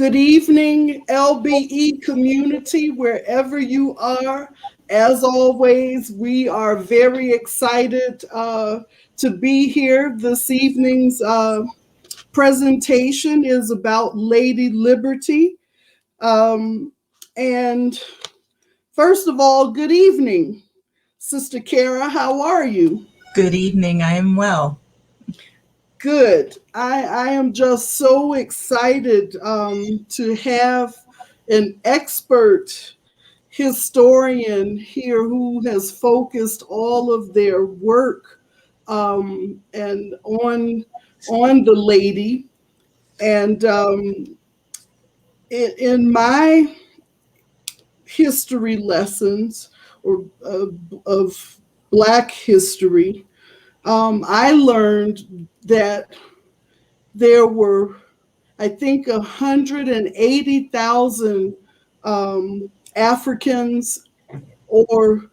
Good evening, LBE community, wherever you are. As always, we are very excited to be here. This evening's presentation is about Lady Liberty. And first of all, good evening, Sister Kara. How are you? Good evening. I am well. Good. I am just so excited to have an expert historian here who has focused all of their work and on the lady. And in my history lessons or of Black history, I learned that there were, I think, 180,000 Africans or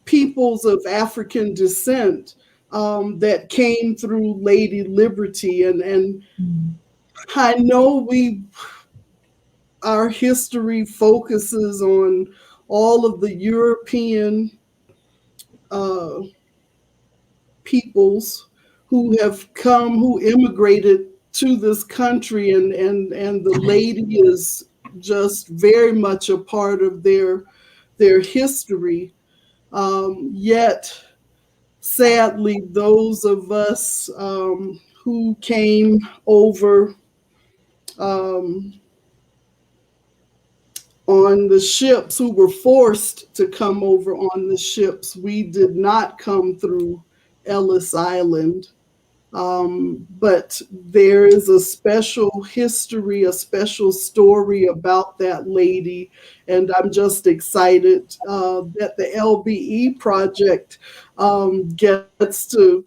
peoples of African descent that came through Lady Liberty. And I know our history focuses on all of the European peoples who have come, who immigrated to this country, and the lady is just very much a part of their history. Yet, sadly, those of us who came over on the ships, who were forced to come over on the ships, we did not come through Ellis Island. But there is a special history, a special story about that lady. And I'm just excited that the LBE project gets to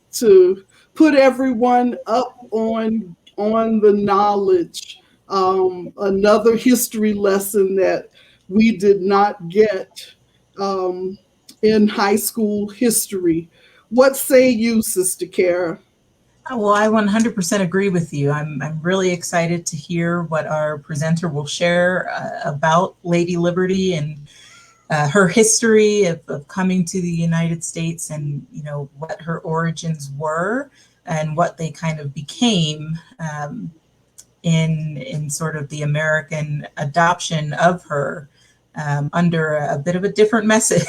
put everyone up on the knowledge. Another history lesson that we did not get in high school history. What say you, Sister Kara? Well, I 100% agree with you. I'm really excited to hear what our presenter will share about Lady Liberty and her history of coming to the United States, and what her origins were and what they kind of became in sort of the American adoption of her under a bit of a different message.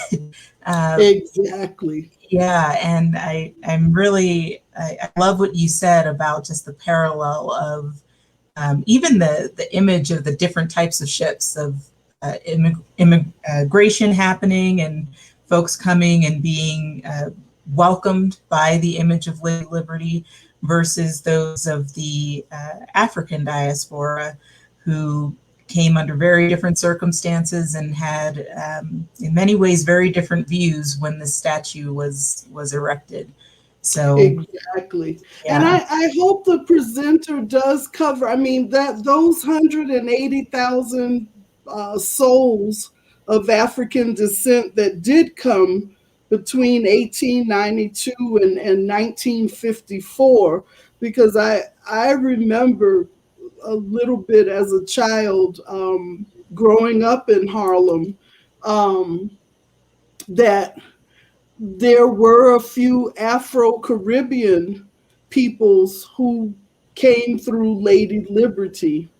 Exactly. Yeah, and I love what you said about just the parallel of even the image of the different types of ships, of immigration happening and folks coming and being welcomed by the image of Lady Liberty versus those of the African diaspora who came under very different circumstances and had, in many ways, very different views when the statue was erected. So exactly, yeah. And I hope the presenter does cover. I mean, that those 180,000 souls of African descent that did come between 1892 and 1954, because I remember a little bit as a child growing up in Harlem that there were a few Afro-Caribbean peoples who came through Lady Liberty.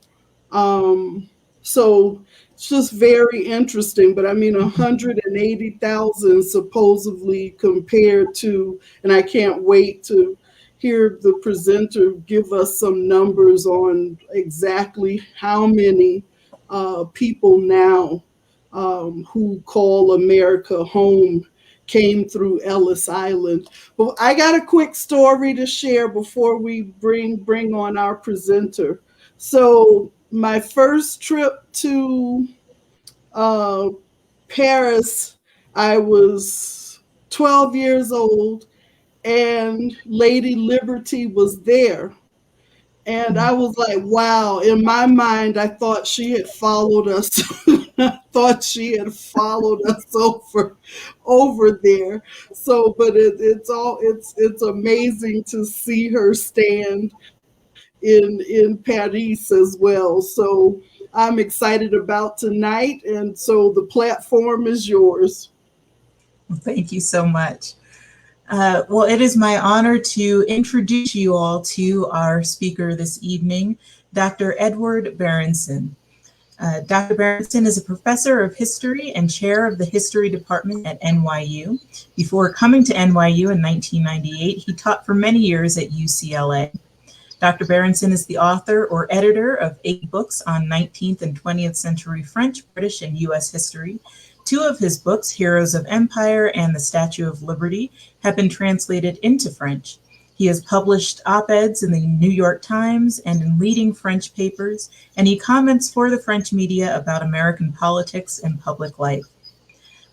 So it's just very interesting. But I mean, 180,000 supposedly compared to, and I can't wait to hear the presenter give us some numbers on exactly how many people now who call America home came through Ellis Island. But I got a quick story to share before we bring on our presenter. So my first trip to Paris, I was 12 years old, and Lady Liberty was there. And I was like, wow, in my mind, I thought she had followed us. I thought she had followed us over there. So, but it's amazing to see her stand in Paris as well. So I'm excited about tonight. And so the platform is yours. Thank you so much. Well, it is my honor to introduce you all to our speaker this evening, Dr. Edward Berenson. Dr. Berenson is a professor of history and chair of the history department at NYU. Before coming to NYU in 1998, he taught for many years at UCLA. Dr. Berenson is the author or editor of 8 books on 19th and 20th century French, British, and US history. 2 of his books, Heroes of Empire and The Statue of Liberty, have been translated into French. He has published op-eds in the New York Times and in leading French papers, and he comments for the French media about American politics and public life.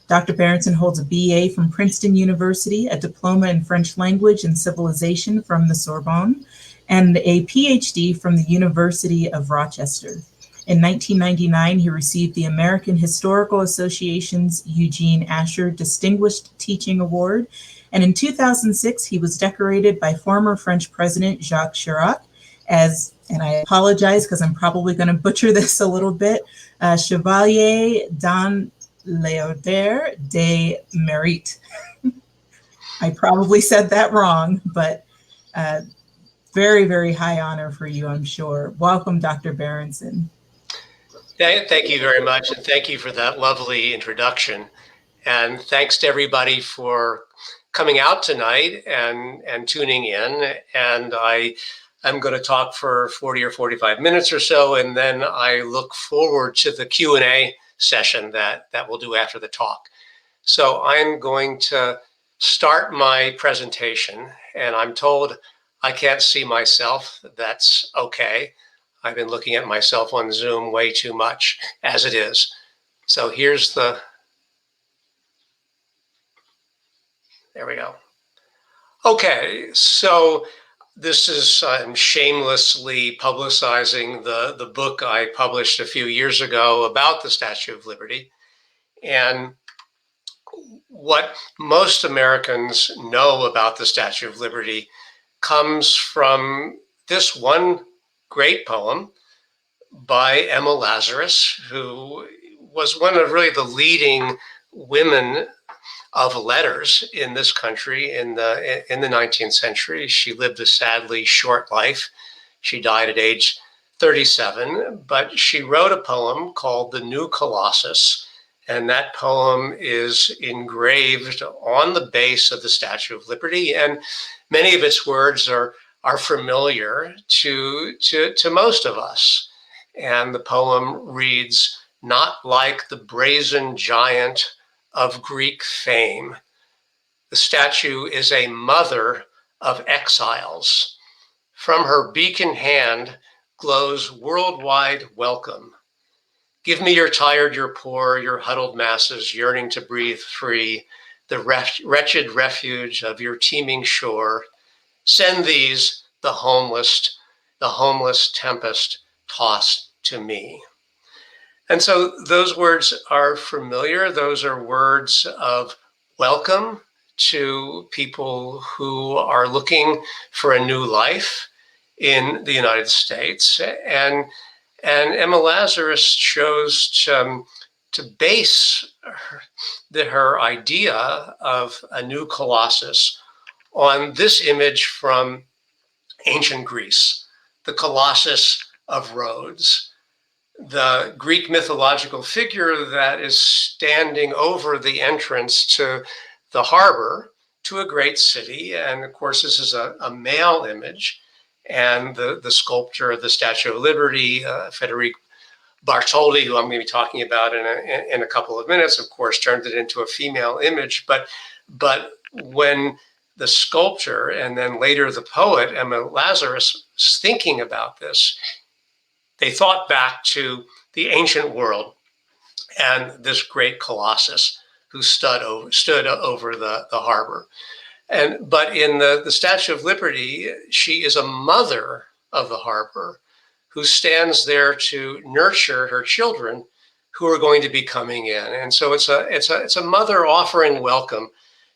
Dr. Berenson holds a BA from Princeton University, a diploma in French language and civilization from the Sorbonne, and a PhD from the University of Rochester. In 1999, he received the American Historical Association's Eugene Asher Distinguished Teaching Award, and in 2006, he was decorated by former French President Jacques Chirac as, and I apologize because I'm probably going to butcher this a little bit, Chevalier dans l'Ordre des Mérites. I probably said that wrong, but very, very high honor for you, I'm sure. Welcome, Dr. Berenson. Thank you very much, and thank you for that lovely introduction. And thanks to everybody for coming out tonight and tuning in. And I'm going to talk for 40 or 45 minutes or so, and then I look forward to the Q&A session that we'll do after the talk. So I'm going to start my presentation, and I'm told I can't see myself. That's okay. I've been looking at myself on Zoom way too much as it is. So here's the, there we go. Okay, so this is, I'm shamelessly publicizing the book I published a few years ago about the Statue of Liberty. And what most Americans know about the Statue of Liberty comes from this one great poem by Emma Lazarus, who was one of really the leading women of letters in this country in the 19th century. She lived a sadly short life. She died at age 37, but she wrote a poem called The New Colossus, and that poem is engraved on the base of the Statue of Liberty, and many of its words are familiar to most of us. And the poem reads, "Not like the brazen giant of Greek fame. The statue is a mother of exiles. From her beacon hand glows worldwide welcome. Give me your tired, your poor, your huddled masses yearning to breathe free, the wretched refuge of your teeming shore. Send these, the homeless tempest tossed to me." And so those words are familiar. Those are words of welcome to people who are looking for a new life in the United States. And Emma Lazarus chose to base her idea of a new Colossus on this image from ancient Greece, the Colossus of Rhodes, the Greek mythological figure that is standing over the entrance to the harbor to a great city. And of course, this is a male image. And the sculptor of the Statue of Liberty, Federico Bartoli, who I'm going to be talking about in a couple of minutes, of course, turned it into a female image. But when the sculptor and then later the poet, Emma Lazarus, was thinking about this, they thought back to the ancient world and this great Colossus who stood over the harbor. But in the Statue of Liberty, she is a mother of the harbor who stands there to nurture her children who are going to be coming in. And so it's a mother offering welcome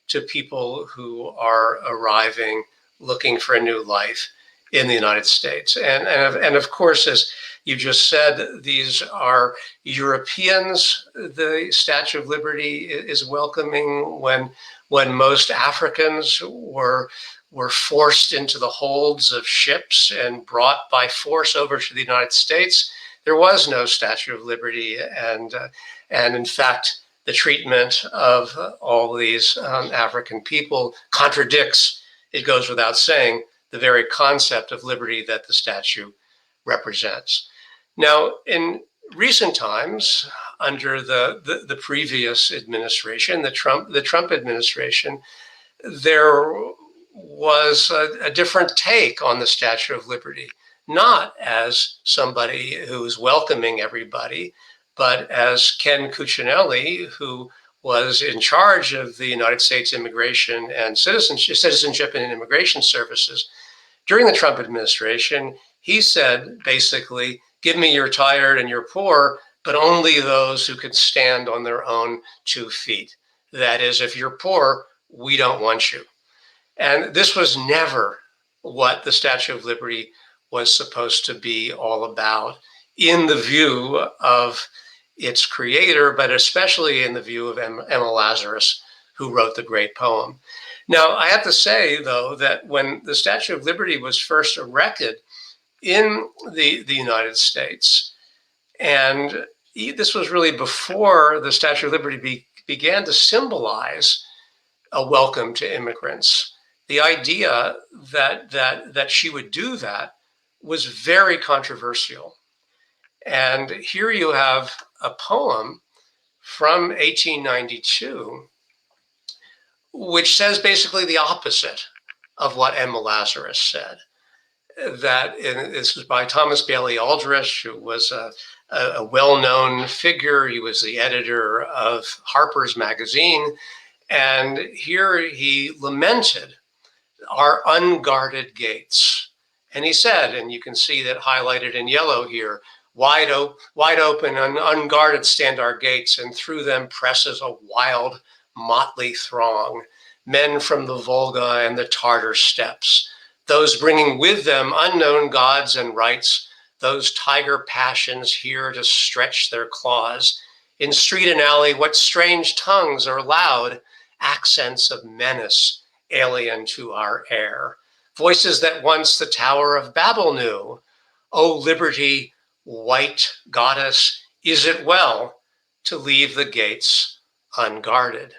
to people who are arriving, looking for a new life in the United States. And of course, you just said these are Europeans the Statue of Liberty is welcoming when most Africans were forced into the holds of ships and brought by force over to the United States. There was no Statue of Liberty, and in fact, the treatment of all these African people contradicts, it goes without saying, the very concept of liberty that the statue represents. Now, in recent times, under the previous administration, the Trump administration, there was a different take on the Statue of Liberty, not as somebody who's welcoming everybody, but as Ken Cuccinelli, who was in charge of the United States Immigration and Citizenship and Immigration Services during the Trump administration. He said, basically, give me your tired and your poor, but only those who can stand on their own 2 feet. That is, if you're poor, we don't want you. And this was never what the Statue of Liberty was supposed to be all about, in the view of its creator, but especially in the view of Emma Lazarus, who wrote the great poem. Now, I have to say, though, that when the Statue of Liberty was first erected in the United States, and this was really before the Statue of Liberty began to symbolize a welcome to immigrants, the idea that she would do that was very controversial. And here you have a poem from 1892, which says basically the opposite of what Emma Lazarus said. This was by Thomas Bailey Aldrich, who was a well-known figure. He was the editor of Harper's Magazine. And here he lamented our unguarded gates. And he said, and you can see that highlighted in yellow here, wide open and unguarded stand our gates, and through them presses a wild, motley throng, men from the Volga and the Tartar steppes, those bringing with them unknown gods and rights, those tiger passions here to stretch their claws. In street and alley, what strange tongues are loud, accents of menace alien to our air, voices that once the Tower of Babel knew. O liberty, white goddess, is it well to leave the gates unguarded?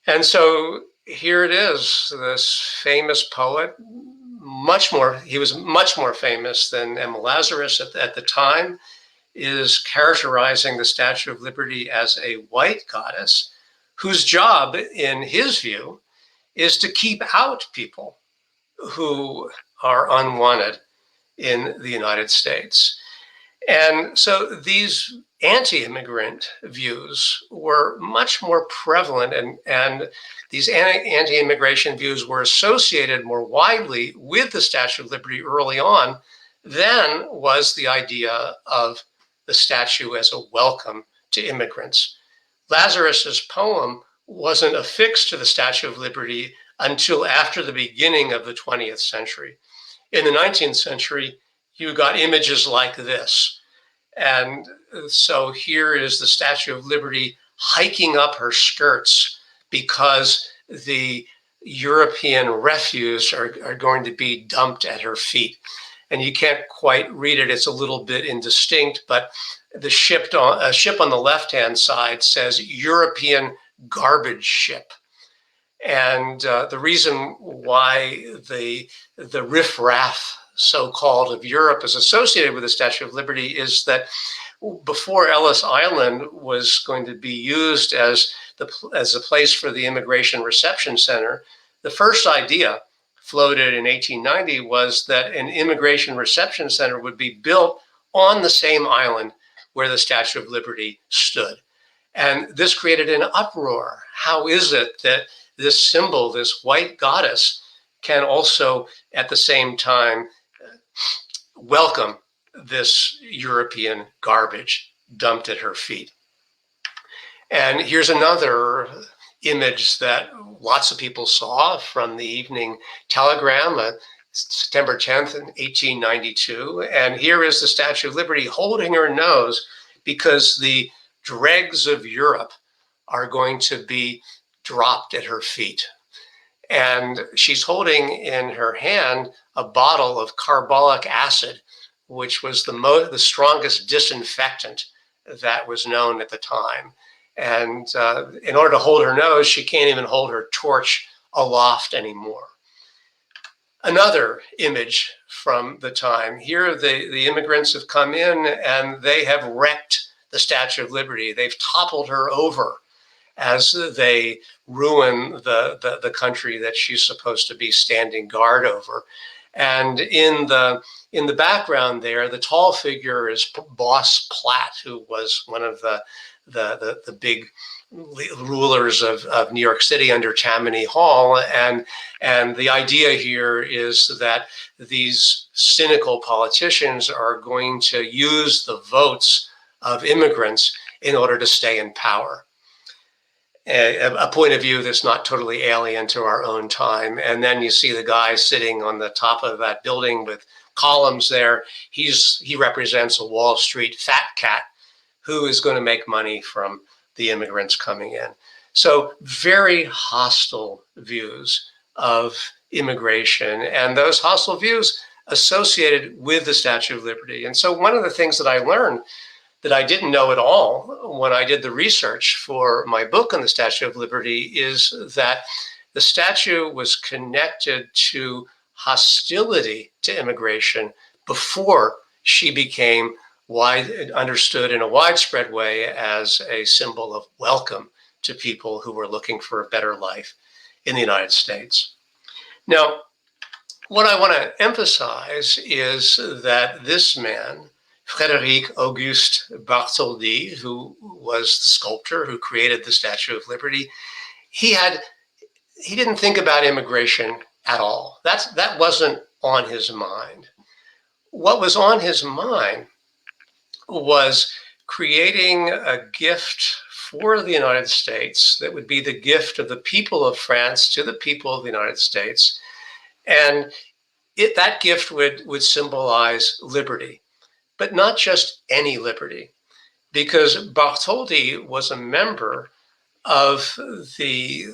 And so here it is, this famous poet, he was much more famous than Emma Lazarus at the time, is characterizing the Statue of Liberty as a white goddess whose job, in his view, is to keep out people who are unwanted in the United States. And so these anti-immigrant views were much more prevalent, and these anti-immigration views were associated more widely with the Statue of Liberty early on than was the idea of the statue as a welcome to immigrants. Lazarus's poem wasn't affixed to the Statue of Liberty until after the beginning of the 20th century. In the 19th century, you got images like this. And so here is the Statue of Liberty hiking up her skirts because the European refuse are going to be dumped at her feet. And you can't quite read it, it's a little bit indistinct, but a ship on the left-hand side says European garbage ship. And the reason why the riffraff, so-called, of Europe is associated with the Statue of Liberty is that before Ellis Island was going to be used as a place for the Immigration Reception Center, the first idea floated in 1890 was that an Immigration Reception Center would be built on the same island where the Statue of Liberty stood. And this created an uproar. How is it that this symbol, this white goddess, can also at the same time welcome this European garbage dumped at her feet? And here's another image that lots of people saw from the Evening Telegram, a September 10th, in 1892. And here is the Statue of Liberty holding her nose because the dregs of Europe are going to be dropped at her feet. And she's holding in her hand a bottle of carbolic acid, which was the strongest disinfectant that was known at the time. And in order to hold her nose, she can't even hold her torch aloft anymore. Another image from the time. Here, the immigrants have come in and they have wrecked the Statue of Liberty. They've toppled her over as they ruin the country that she's supposed to be standing guard over. And in the background there, the tall figure is Boss Platt, who was one of the big rulers of New York City under Tammany Hall. And the idea here is that these cynical politicians are going to use the votes of immigrants in order to stay in power. A point of view that's not totally alien to our own time. And then you see the guy sitting on the top of that building with columns there. He represents a Wall Street fat cat who is going to make money from the immigrants coming in. So very hostile views of immigration, and those hostile views associated with the Statue of Liberty. And so one of the things that I learned that I didn't know at all when I did the research for my book on the Statue of Liberty is that the statue was connected to hostility to immigration before she became understood in a widespread way as a symbol of welcome to people who were looking for a better life in the United States. Now, what I want to emphasize is that this man, Frédéric Auguste Bartholdi, who was the sculptor who created the Statue of Liberty, he didn't think about immigration at all. That wasn't on his mind. What was on his mind was creating a gift for the United States that would be the gift of the people of France to the people of the United States. And that gift would symbolize liberty. But not just any liberty, because Bartholdi was a member of the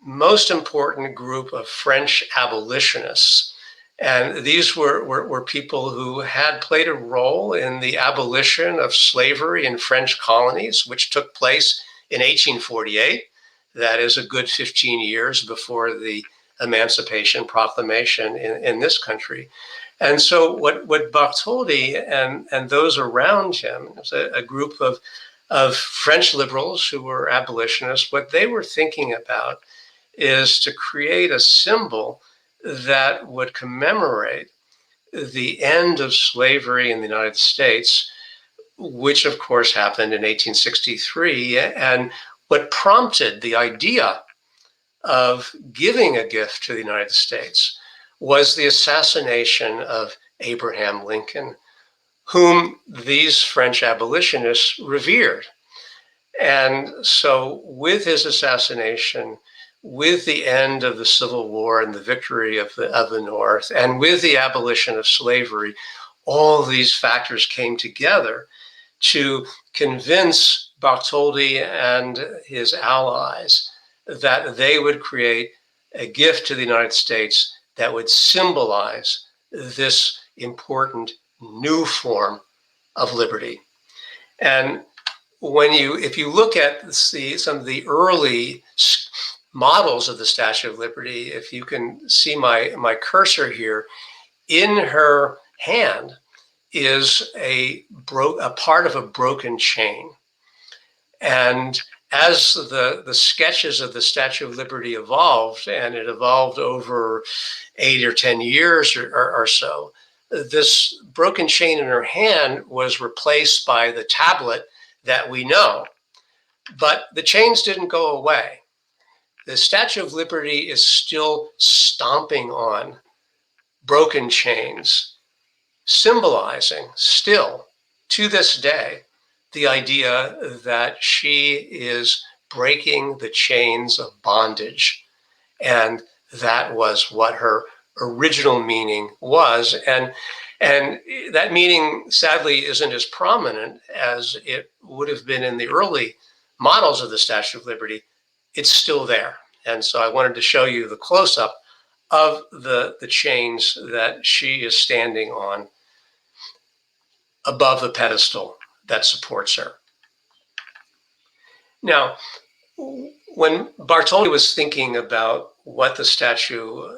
most important group of French abolitionists. And these were people who had played a role in the abolition of slavery in French colonies, which took place in 1848. That is a good 15 years before the Emancipation Proclamation in this country. And so what Bartholdi and those around him, a group of French liberals who were abolitionists, what they were thinking about is to create a symbol that would commemorate the end of slavery in the United States, which of course happened in 1863. And what prompted the idea of giving a gift to the United States was the assassination of Abraham Lincoln, whom these French abolitionists revered. And so with his assassination, with the end of the Civil War and the victory of the North, and with the abolition of slavery, all these factors came together to convince Bartholdi and his allies that they would create a gift to the United States that would symbolize this important new form of liberty. And if you look at some of the early models of the Statue of Liberty, if you can see my cursor here, in her hand is a part of a broken chain. And as the sketches of the Statue of Liberty evolved, and it evolved over 8 or 10 years or so, this broken chain in her hand was replaced by the tablet that we know. But the chains didn't go away. The Statue of Liberty is still stomping on broken chains, symbolizing still to this day the idea that she is breaking the chains of bondage. And that was what her original meaning was. And that meaning, sadly, isn't as prominent as it would have been in the early models of the Statue of Liberty. It's still there. And so I wanted to show you the close-up of the chains that she is standing on above the pedestal that supports her. Now, when Bartholdi was thinking about what the statue,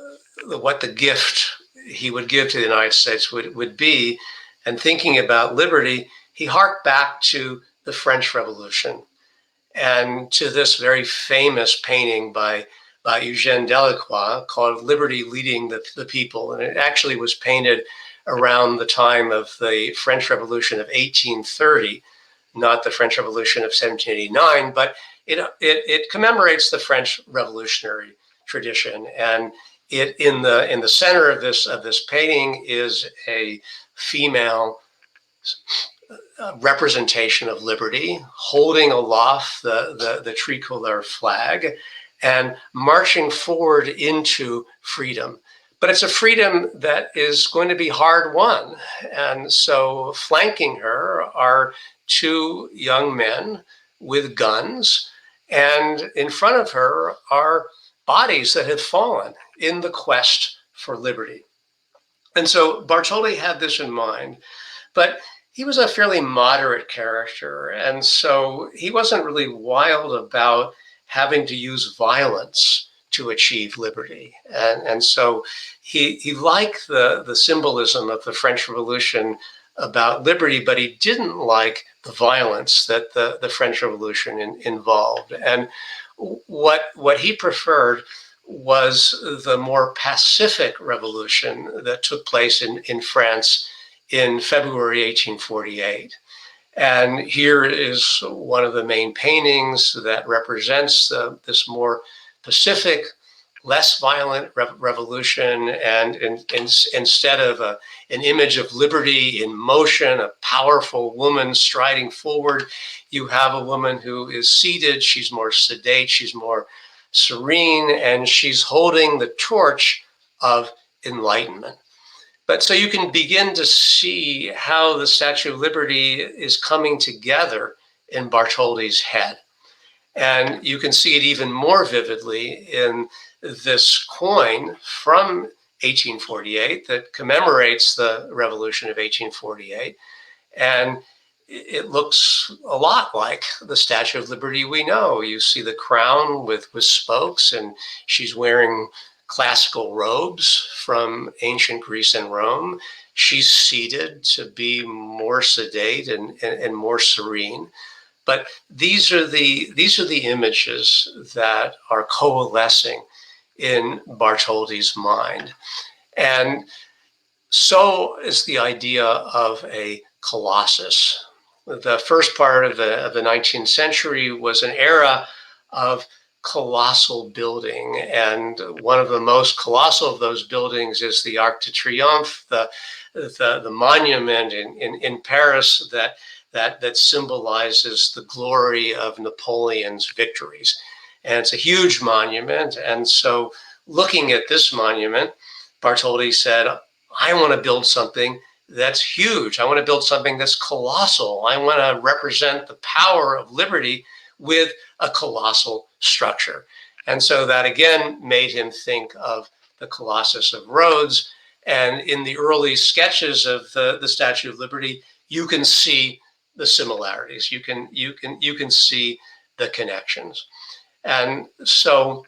what the gift he would give to the United States would be, and thinking about liberty, he harked back to the French Revolution and to this very famous painting by Eugène Delacroix called Liberty Leading the People. And it actually was painted around the time of the French Revolution of 1830, not the French Revolution of 1789, but it commemorates the French Revolutionary tradition. And it in the center of this painting is a female representation of liberty, holding aloft the tricolor flag and marching forward into freedom. But it's a freedom that is going to be hard won. And so flanking her are two young men with guns, and in front of her are bodies that have fallen in the quest for liberty. And so Bartholdi had this in mind, but he was a fairly moderate character. And so he wasn't really wild about having to use violence to achieve liberty. And so he liked the symbolism of the French Revolution about liberty, but he didn't like the violence that the French Revolution involved. And what he preferred was the more pacific revolution that took place in France in February 1848. And here is one of the main paintings that represents this more pacific, less violent revolution. And instead of an image of liberty in motion, a powerful woman striding forward, you have a woman who is seated. She's more sedate, she's more serene, and she's holding the torch of enlightenment. But so you can begin to see how the Statue of Liberty is coming together in Bartholdi's head. And you can see it even more vividly in this coin from 1848 that commemorates the revolution of 1848. And it looks a lot like the Statue of Liberty we know. You see the crown with spokes, and she's wearing classical robes from ancient Greece and Rome. She's seated to be more sedate and more serene. But these are the images that are coalescing in Bartholdi's mind. And so is the idea of a colossus. The first part of the 19th century was an era of colossal building. And one of the most colossal of those buildings is the Arc de Triomphe, the monument in Paris that symbolizes the glory of Napoleon's victories. And it's a huge monument. And so looking at this monument, Bartholdi said, I want to build something that's huge. I want to build something that's colossal. I want to represent the power of liberty with a colossal structure. And so that again made him think of the Colossus of Rhodes. And in the early sketches of the Statue of Liberty, you can see the similarities. You can see the connections. And so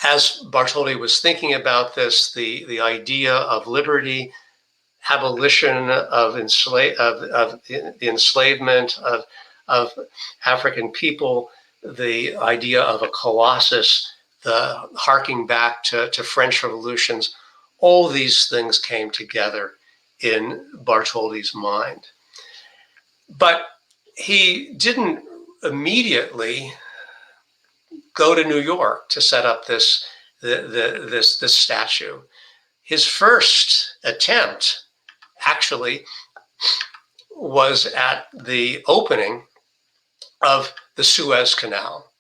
as Bartholdi was thinking about this, the idea of liberty, abolition of the enslavement of African people, the idea of a colossus, the harking back to French revolutions, all these things came together in Bartholdi's mind. But he didn't immediately go to New York to set up this statue. His first attempt actually was at the opening of the Suez Canal,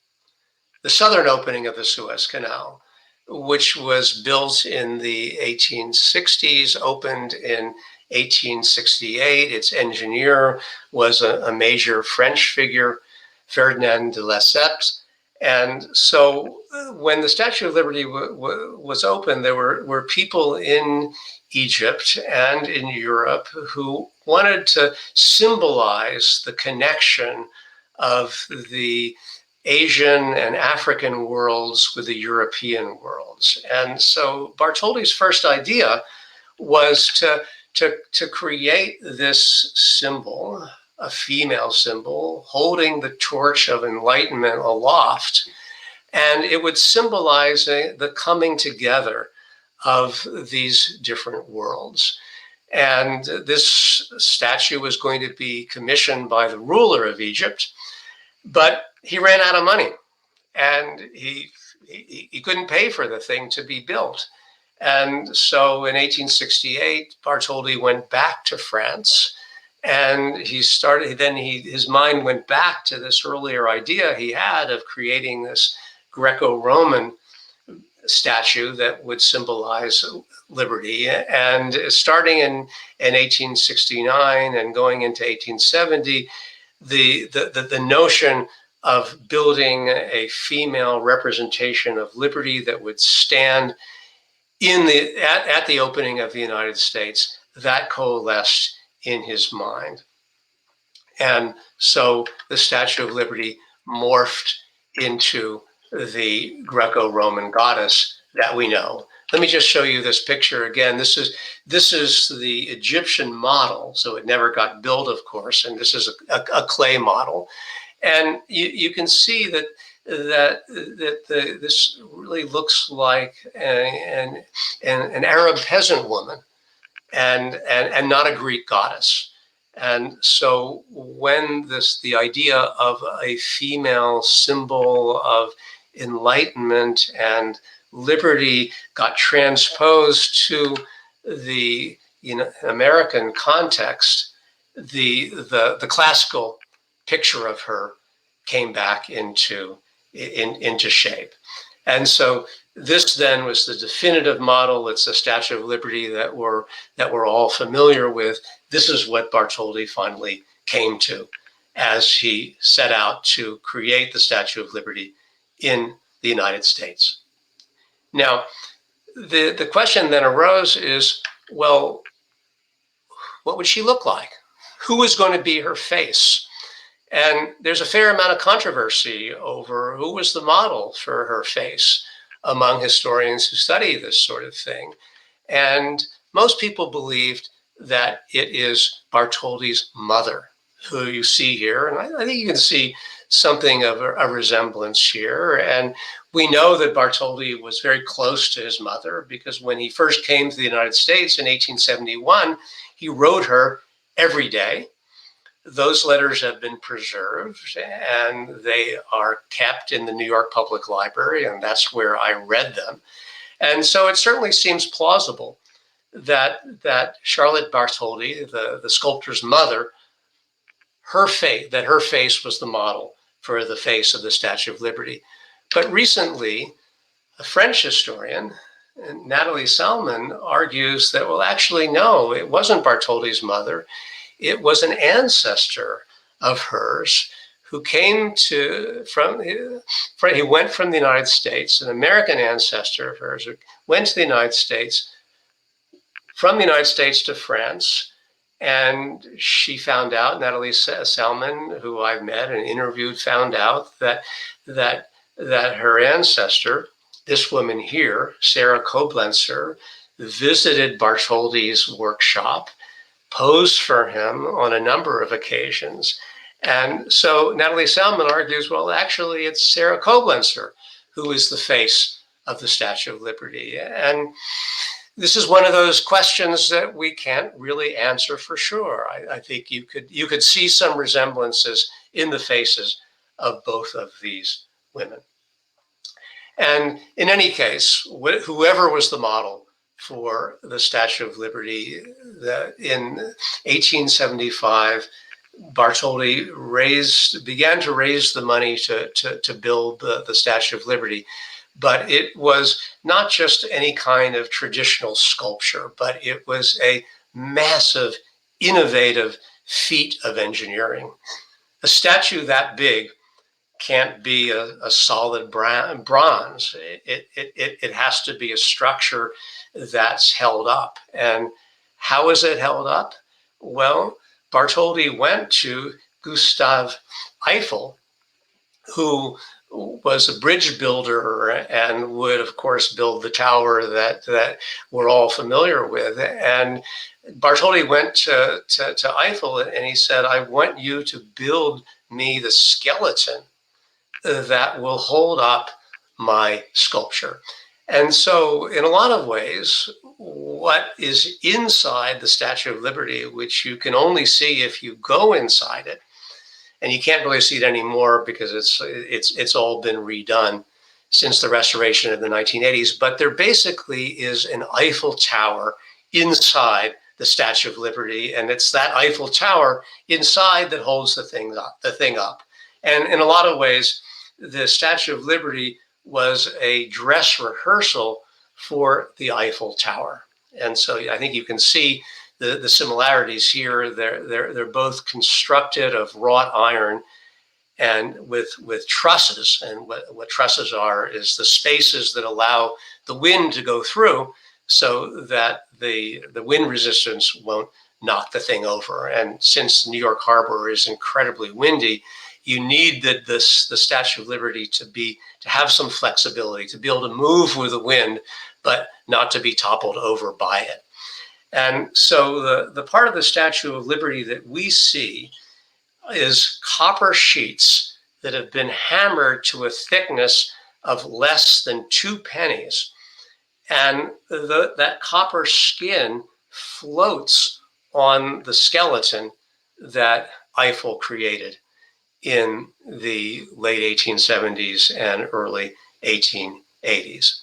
the southern opening of the Suez Canal. which was built in the 1860s, opened in 1868. Its engineer was a major French figure, Ferdinand de Lesseps. And so when the Statue of Liberty was opened, there were people in Egypt and in Europe who wanted to symbolize the connection of the Asian and African worlds with the European worlds. And so Bartholdi's first idea was to create this symbol, a female symbol, holding the torch of enlightenment aloft. And it would symbolize the coming together of these different worlds. And this statue was going to be commissioned by the ruler of Egypt, but he ran out of money and he couldn't pay for the thing to be built. And so in 1868, Bartholdi went back to France, and his mind went back to this earlier idea he had of creating this Greco-Roman statue that would symbolize liberty. And starting in 1869 and going into 1870, the notion of building a female representation of liberty that would stand at the opening of the United States, that coalesced in his mind. And so the Statue of Liberty morphed into the Greco-Roman goddess that we know. Let me just show you this picture again. This is the Egyptian model, so it never got built, of course, and this is a clay model. And you can see that this really looks like an Arab peasant woman, and not a Greek goddess. And so when the idea of a female symbol of enlightenment and liberty got transposed to the American context, the classical picture of her came back into shape. And so this then was the definitive model. It's the Statue of Liberty that we're all familiar with. This is what Bartholdi finally came to as he set out to create the Statue of Liberty in the United States. Now, the question then arose is, well, what would she look like? Who was going to be her face? And there's a fair amount of controversy over who was the model for her face among historians who study this sort of thing. And most people believed that it is Bartholdi's mother, who you see here. And I think you can see something of a resemblance here. And we know that Bartholdi was very close to his mother, because when he first came to the United States in 1871, he wrote her every day. Those letters have been preserved, and they are kept in the New York Public Library, and that's where I read them. And so it certainly seems plausible that Charlotte Bartholdi, the sculptor's mother, her face was the model for the face of the Statue of Liberty. But recently, a French historian, Nathalie Salmon, argues that, well, actually, no, it wasn't Bartholdi's mother. It was an ancestor of hers who came he went from the United States, an American ancestor of hers, who went to the United States, from the United States to France. And she found out, Nathalie Salmon, who I've met and interviewed, found out that her ancestor, this woman here, Sarah Koblenzer, visited Bartholdi's workshop, posed for him on a number of occasions. And so Nathalie Salmon argues, well, actually, it's Sarah Koblenzer who is the face of the Statue of Liberty. And this is one of those questions that we can't really answer for sure. I think you could see some resemblances in the faces of both of these women. And in any case, whoever was the model for the Statue of Liberty, in 1875, Bartholdi began to raise the money to build the Statue of Liberty. But it was not just any kind of traditional sculpture, but it was a massive, innovative feat of engineering. A statue that big can't be a solid bronze. It has to be a structure that's held up. And how is it held up? Well, Bartholdi went to Gustav Eiffel, who was a bridge builder and would, of course, build the tower that we're all familiar with. And Bartholdi went to Eiffel and he said, I want you to build me the skeleton that will hold up my sculpture. And so in a lot of ways, what is inside the Statue of Liberty, which you can only see if you go inside it, and you can't really see it anymore because it's all been redone since the restoration of the 1980s, but there basically is an Eiffel Tower inside the Statue of Liberty, and it's that Eiffel Tower inside that holds the thing up. And in a lot of ways, the Statue of Liberty was a dress rehearsal for the Eiffel Tower. And so I think you can see the similarities here. They're both constructed of wrought iron and with trusses. And what trusses are is the spaces that allow the wind to go through so that the wind resistance won't knock the thing over. And since New York Harbor is incredibly windy, you need the Statue of Liberty to have some flexibility, to be able to move with the wind, but not to be toppled over by it. And so the part of the Statue of Liberty that we see is copper sheets that have been hammered to a thickness of less than 2 pennies. And that copper skin floats on the skeleton that Eiffel created in the late 1870s and early 1880s.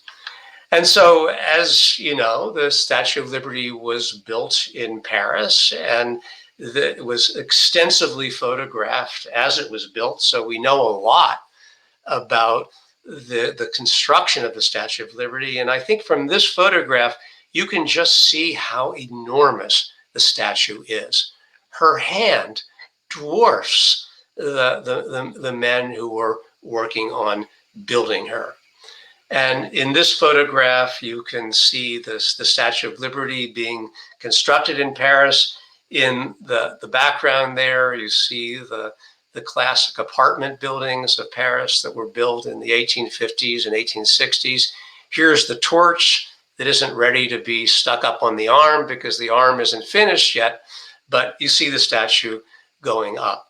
And so, as you know, the Statue of Liberty was built in Paris, and it was extensively photographed as it was built. So we know a lot about the construction of the Statue of Liberty. And I think from this photograph, you can just see how enormous the statue is. Her hand dwarfs the men who were working on building her. And in this photograph, you can see the Statue of Liberty being constructed in Paris. In the background there, you see the classic apartment buildings of Paris that were built in the 1850s and 1860s. Here's the torch that isn't ready to be stuck up on the arm because the arm isn't finished yet, but you see the statue going up.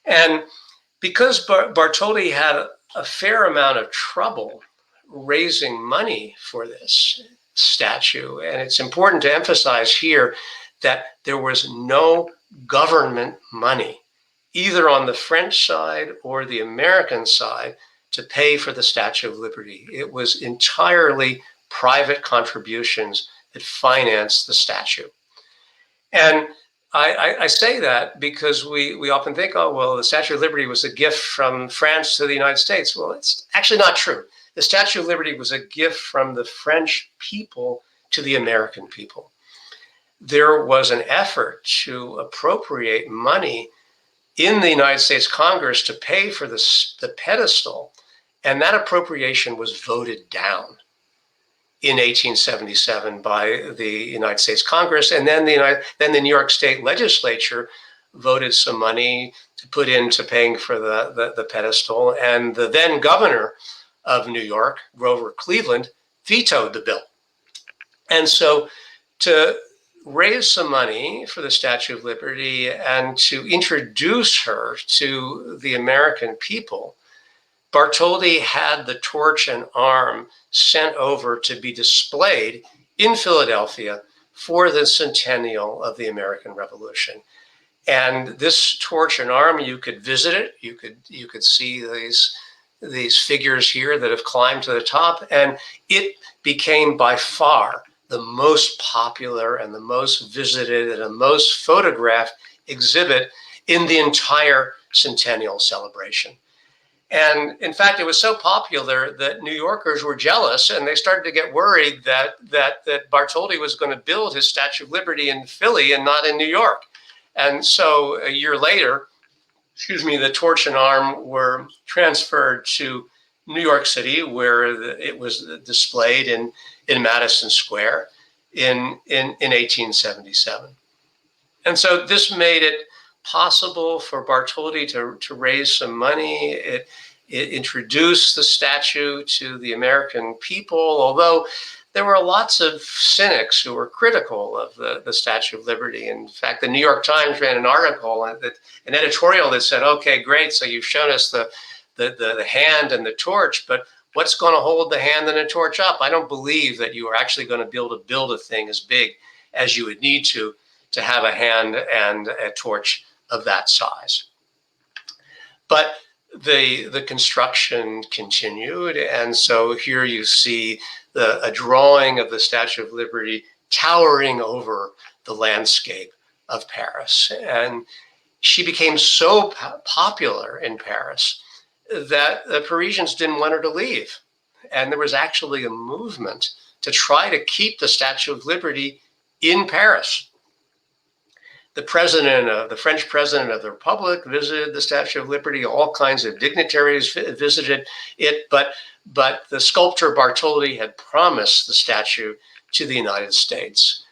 And because Bartholdi had a fair amount of trouble raising money for this statue, and it's important to emphasize here that there was no government money, either on the French side or the American side, to pay for the Statue of Liberty. It was entirely private contributions that financed the statue. And I say that because we often think, oh, well, the Statue of Liberty was a gift from France to the United States. Well, it's actually not true. The Statue of Liberty was a gift from the French people to the American people. There was an effort to appropriate money in the United States Congress to pay for the pedestal, and that appropriation was voted down in 1877 by the United States Congress, and then the New York State Legislature voted some money to put into paying for the pedestal, and the then governor of New York, Grover Cleveland, vetoed the bill. And so to raise some money for the Statue of Liberty and to introduce her to the American people, Bartholdi had the torch and arm sent over to be displayed in Philadelphia for the centennial of the American Revolution. And this torch and arm, you could visit it. You could see these figures here that have climbed to the top, and it became by far the most popular and the most visited and the most photographed exhibit in the entire centennial celebration. And in fact, it was so popular that New Yorkers were jealous, and they started to get worried that Bartholdi was going to build his Statue of Liberty in Philly and not in New York. And so a year later, the torch and arm were transferred to New York City, where it was displayed in Madison Square in 1877. And so this made it possible for Bartholdi to raise some money. It introduced the statue to the American people, although there were lots of cynics who were critical of the Statue of Liberty. In fact, the New York Times ran an article, an editorial that said, okay, great, so you've shown us the hand and the torch, but what's going to hold the hand and the torch up? I don't believe that you are actually going to be able to build a thing as big as you would need to have a hand and a torch of that size. But the construction continued, and so here you see a drawing of the Statue of Liberty towering over the landscape of Paris. And she became so popular in Paris that the Parisians didn't want her to leave. And there was actually a movement to try to keep the Statue of Liberty in Paris. The French president of the Republic visited the Statue of Liberty. All kinds of dignitaries visited it, but the sculptor Bartholdi had promised the statue to the United States.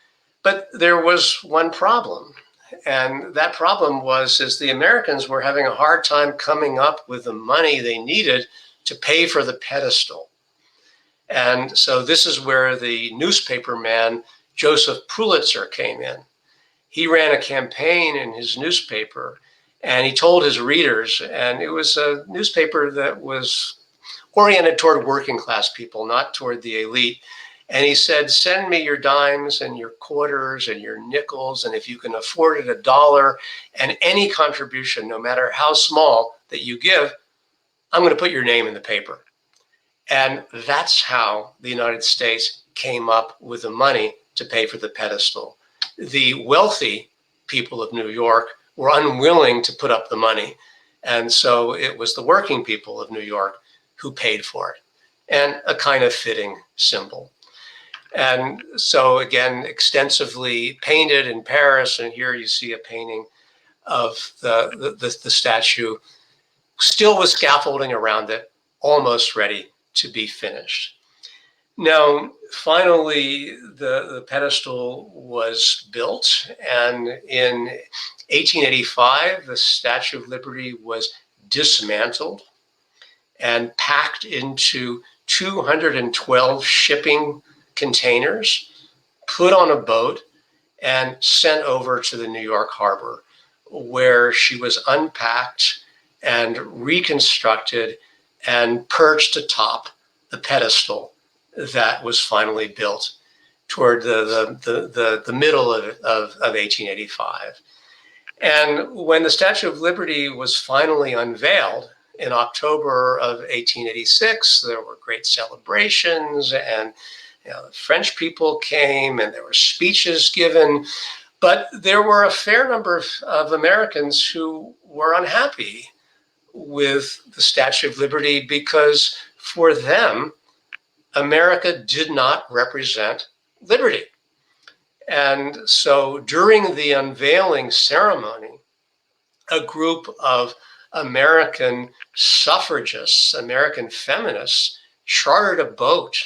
But there was one problem, and that problem was the Americans were having a hard time coming up with the money they needed to pay for the pedestal. And so this is where the newspaper man Joseph Pulitzer came in. He ran a campaign in his newspaper, and he told his readers, and it was a newspaper that was oriented toward working class people, not toward the elite. And he said, send me your dimes and your quarters and your nickels, and if you can afford it, $1, and any contribution, no matter how small, that you give, I'm going to put your name in the paper. And that's how the United States came up with the money to pay for the pedestal. The wealthy people of New York were unwilling to put up the money. And so it was the working people of New York who paid for it, and a kind of fitting symbol. And so again, extensively painted in Paris. And here you see a painting of the statue, still with scaffolding around it, almost ready to be finished. Now, finally, the pedestal was built, and in 1885, the Statue of Liberty was dismantled and packed into 212 shipping containers, put on a boat, and sent over to the New York harbor, where she was unpacked and reconstructed and perched atop the pedestal that was finally built toward the middle of 1885. And when the Statue of Liberty was finally unveiled in October of 1886, there were great celebrations, and the French people came, and there were speeches given. But there were a fair number of Americans who were unhappy with the Statue of Liberty because for them, America did not represent liberty. And so during the unveiling ceremony, a group of American suffragists, American feminists, chartered a boat,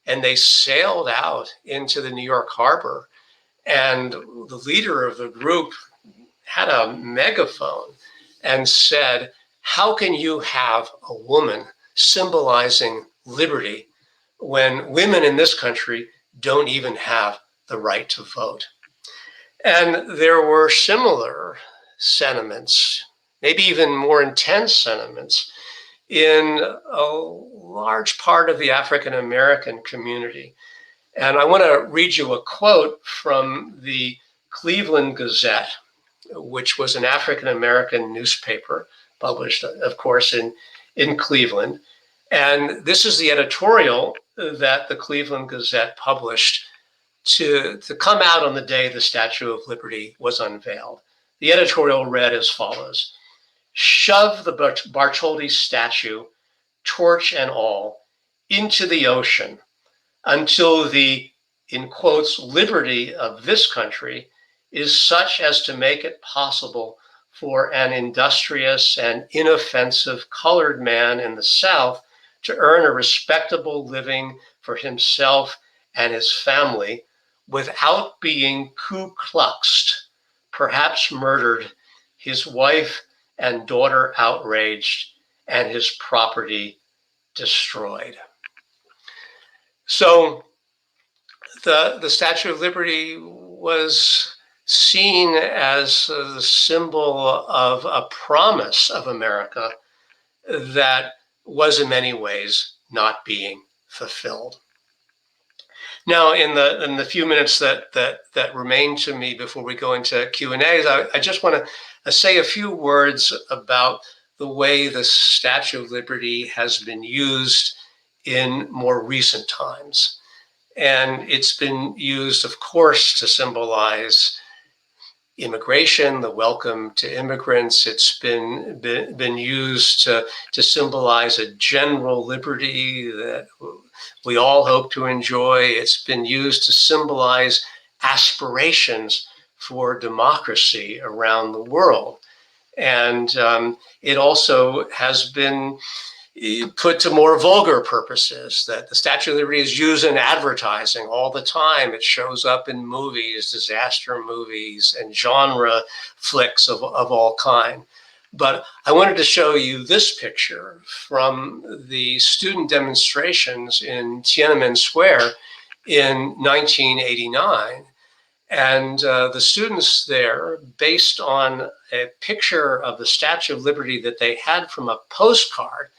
and they sailed out into the New York harbor. And the leader of the group had a megaphone and said, how can you have a woman symbolizing liberty when women in this country don't even have the right to vote? And there were similar sentiments, maybe even more intense sentiments, in a large part of the African American community. And I want to read you a quote from the Cleveland Gazette, which was an African American newspaper published, of course, in Cleveland. And this is the editorial that the Cleveland Gazette published to come out on the day the Statue of Liberty was unveiled. The editorial read as follows: shove the Bartholdi statue, torch and all, into the ocean until the, in quotes, liberty of this country is such as to make it possible for an industrious and inoffensive colored man in the South to earn a respectable living for himself and his family without being Ku Kluxed, perhaps murdered, his wife and daughter outraged, and his property destroyed. So the Statue of Liberty was seen as the symbol of a promise of America that was in many ways not being fulfilled. Now, in the few minutes that remain to me before we go into Q&As, I just want to say a few words about the way the Statue of Liberty has been used in more recent times. And it's been used, of course, to symbolize immigration, the welcome to immigrants. It's been used to symbolize a general liberty that we all hope to enjoy. It's been used to symbolize aspirations for democracy around the world. And it also has been put to more vulgar purposes, that the Statue of Liberty is used in advertising all the time. It shows up in movies, disaster movies, and genre flicks of all kind. But I wanted to show you this picture from the student demonstrations in Tiananmen Square in 1989. And the students there, based on a picture of the Statue of Liberty that they had from a postcard,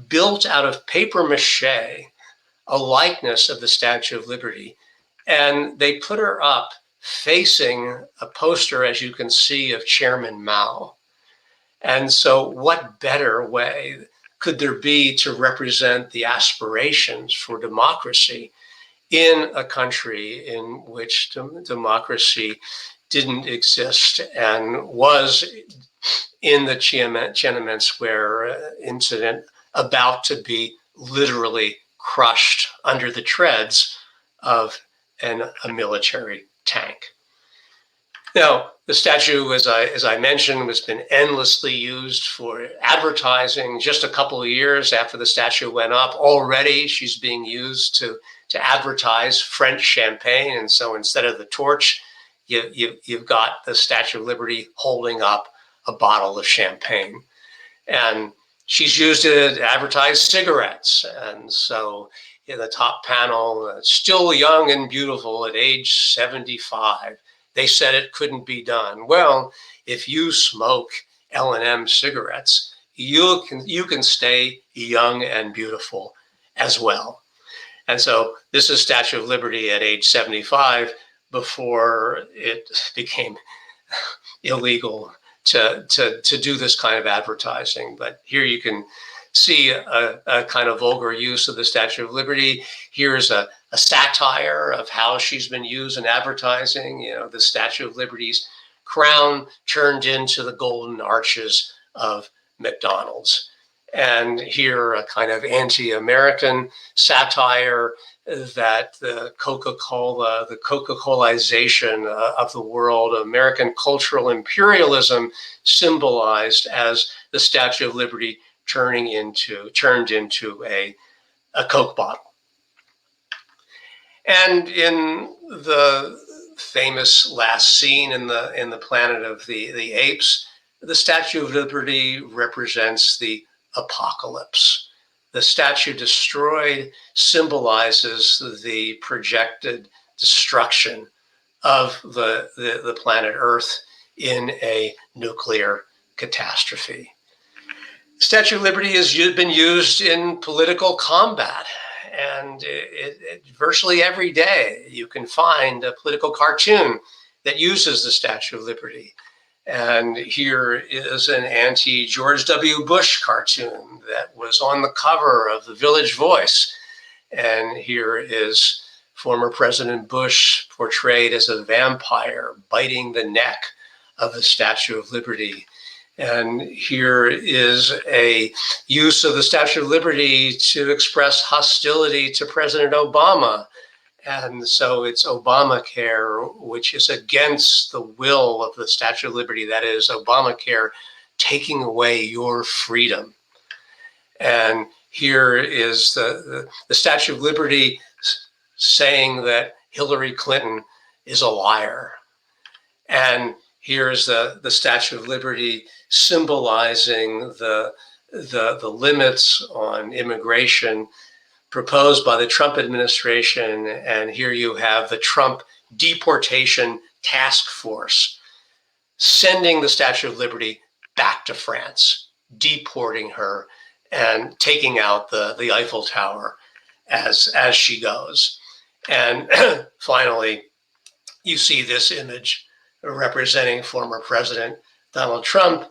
built out of paper mache a likeness of the Statue of Liberty. And they put her up facing a poster, as you can see, of Chairman Mao. And so what better way could there be to represent the aspirations for democracy in a country in which democracy didn't exist and was, in the Tiananmen Square incident, about to be literally crushed under the treads of a military tank. Now, the statue, as I mentioned, has been endlessly used for advertising. Just a couple of years after the statue went up, already she's being used to advertise French champagne. And so instead of the torch, you've got the Statue of Liberty holding up a bottle of champagne. And she's used it to advertise cigarettes. And so in the top panel, still young and beautiful at age 75. They said it couldn't be done. Well, if you smoke L&M cigarettes, you can stay young and beautiful as well. And so this is Statue of Liberty at age 75 before it became illegal to do this kind of advertising. But here you can see a kind of vulgar use of the Statue of Liberty. Here's a satire of how she's been used in advertising. You know, the Statue of Liberty's crown turned into the golden arches of McDonald's. And here a kind of anti-American satire that the Coca-Colaization of the world, American cultural imperialism, symbolized as the Statue of Liberty turned into a Coke bottle. And in the famous last scene in the Planet of the Apes, the Statue of Liberty represents the apocalypse. The statue destroyed symbolizes the projected destruction of the planet Earth in a nuclear catastrophe. Statue of Liberty has been used in political combat, and virtually every day you can find a political cartoon that uses the Statue of Liberty. And here is an anti-George W. Bush cartoon that was on the cover of the Village Voice. And here is former President Bush portrayed as a vampire biting the neck of the Statue of Liberty. And here is a use of the Statue of Liberty to express hostility to President Obama. And so it's Obamacare, which is against the will of the Statue of Liberty. That is Obamacare taking away your freedom. And here is the Statue of Liberty saying that Hillary Clinton is a liar. And here's the Statue of Liberty symbolizing the limits on immigration proposed by the Trump administration. And here you have the Trump deportation task force sending the Statue of Liberty back to France, deporting her and taking out the Eiffel Tower as she goes. And finally, you see this image representing former President Donald Trump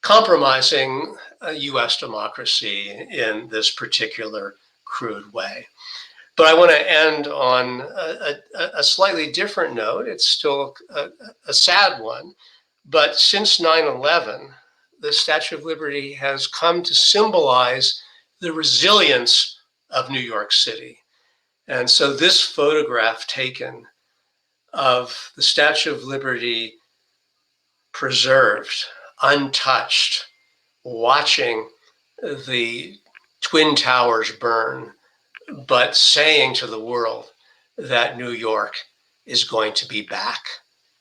compromising US democracy in this particular crude way. But I want to end on a slightly different note. It's still a sad one, but since 9/11, the Statue of Liberty has come to symbolize the resilience of New York City. And so this photograph taken of the Statue of Liberty preserved, untouched, watching the Twin Towers burn, but saying to the world that New York is going to be back.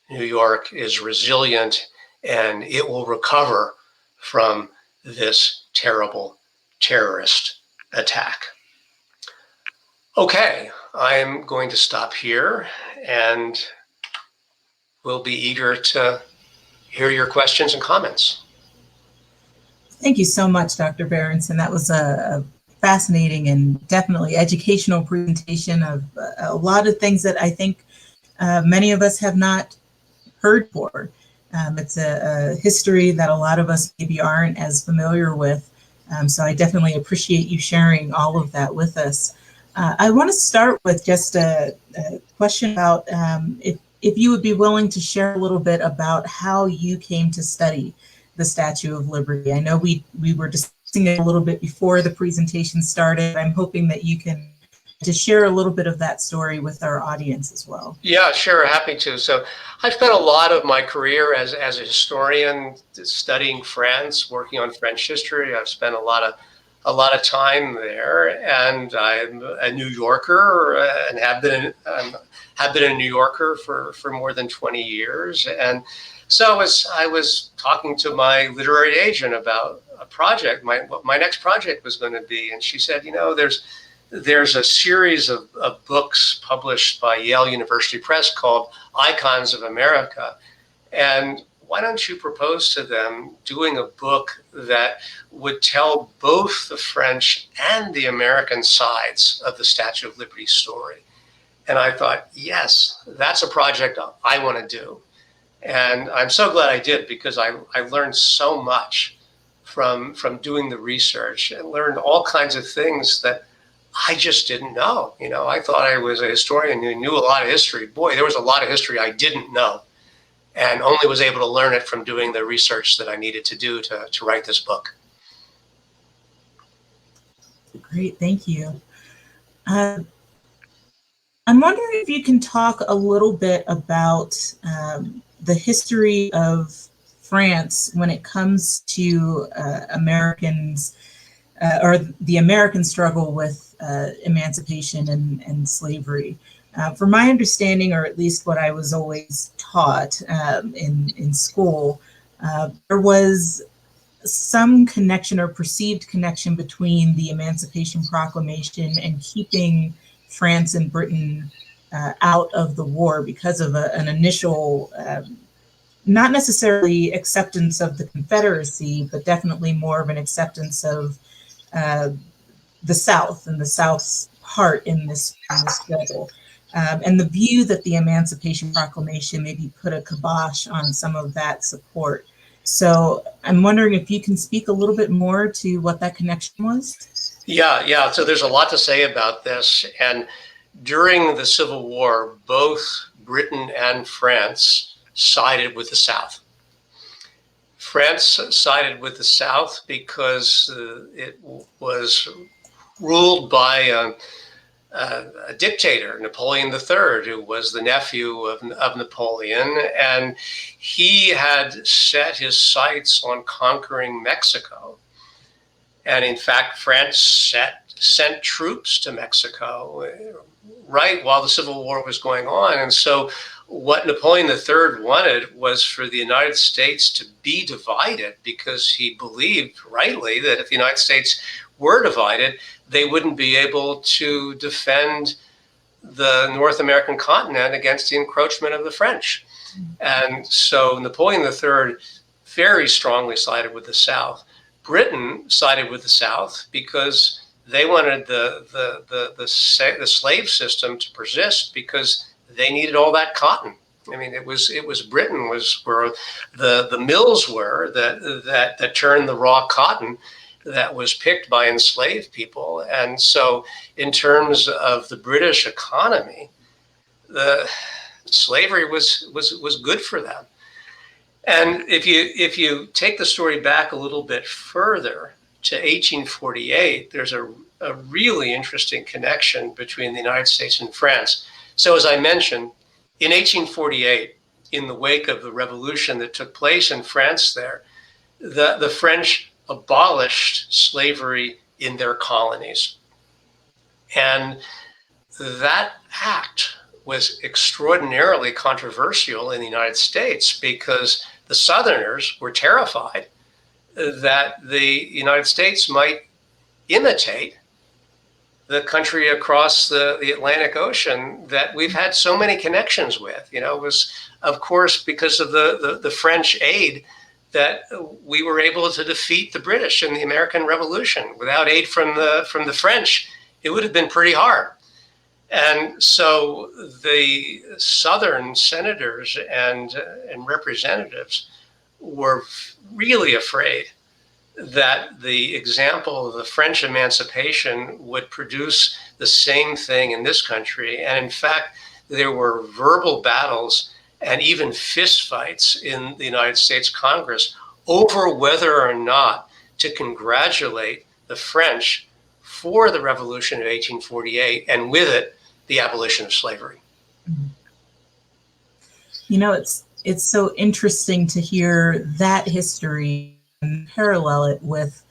New York is resilient and it will recover from this terrible terrorist attack. Okay, I'm going to stop here and we'll be eager to hear your questions and comments. Thank you so much, Dr. Berenson. That was a fascinating and definitely educational presentation of a lot of things that I think many of us have not heard before. It's a history that a lot of us maybe aren't as familiar with. So I definitely appreciate you sharing all of that with us. I want to start with just a question about if you would be willing to share a little bit about how you came to study the Statue of Liberty. I know we were discussing it a little bit before the presentation started. I'm hoping that you can just share a little bit of that story with our audience as well. Yeah, sure, happy to. So I've spent a lot of my career as a historian studying France, working on French history. I've spent a lot of time there, and I'm a New Yorker and have been a New Yorker for more than 20 years. And so I was talking to my literary agent about a project, what my next project was going to be, and she said, you know, there's a series of books published by Yale University Press called Icons of America, and why don't you propose to them doing a book that would tell both the French and the American sides of the Statue of Liberty story? And I thought, yes, that's a project I want to do. And I'm so glad I did, because I learned so much from doing the research and learned all kinds of things that I just didn't know. You know, I thought I was a historian who knew a lot of history. Boy, there was a lot of history I didn't know, and only was able to learn it from doing the research that I needed to do to write this book. Great, thank you. I'm wondering if you can talk a little bit about the history of France when it comes to Americans or the American struggle with emancipation and slavery. From my understanding, or at least what I was always taught in school, there was some connection or perceived connection between the Emancipation Proclamation and keeping France and Britain out of the war because of an initial, not necessarily acceptance of the Confederacy, but definitely more of an acceptance of the South and the South's part in this struggle. And the view that the Emancipation Proclamation maybe put a kibosh on some of that support. So I'm wondering if you can speak a little bit more to what that connection was. Yeah. So there's a lot to say about this. And during the Civil War, both Britain and France sided with the South. France sided with the South because it was ruled by a dictator, Napoleon III, who was the nephew of Napoleon, and he had set his sights on conquering Mexico. And in fact, France sent troops to Mexico right while the Civil War was going on. And so what Napoleon III wanted was for the United States to be divided, because he believed rightly that if the United States were divided, they wouldn't be able to defend the North American continent against the encroachment of the French. And so Napoleon III very strongly sided with the South. Britain sided with the South because they wanted the slave system to persist, because they needed all that cotton. I mean, it was Britain was where the mills were that turned the raw cotton that was picked by enslaved people. And so in terms of the British economy, the slavery was good for them. And if you take the story back a little bit further to 1848, there's a really interesting connection between the United States and France. So as I mentioned, in 1848, in the wake of the revolution that took place in France there, the French abolished slavery in their colonies. And that act was extraordinarily controversial in the United States, because the Southerners were terrified that the United States might imitate the country across the Atlantic Ocean that we've had so many connections with. You know, it was, of course, because of the French aid that we were able to defeat the British in the American Revolution. Without aid from the French, it would have been pretty hard. And so the Southern senators and representatives were really afraid that the example of the French emancipation would produce the same thing in this country. And in fact, there were verbal battles and even fistfights in the United States Congress over whether or not to congratulate the French for the Revolution of 1848, and with it, the abolition of slavery. You know, it's so interesting to hear that history and parallel it with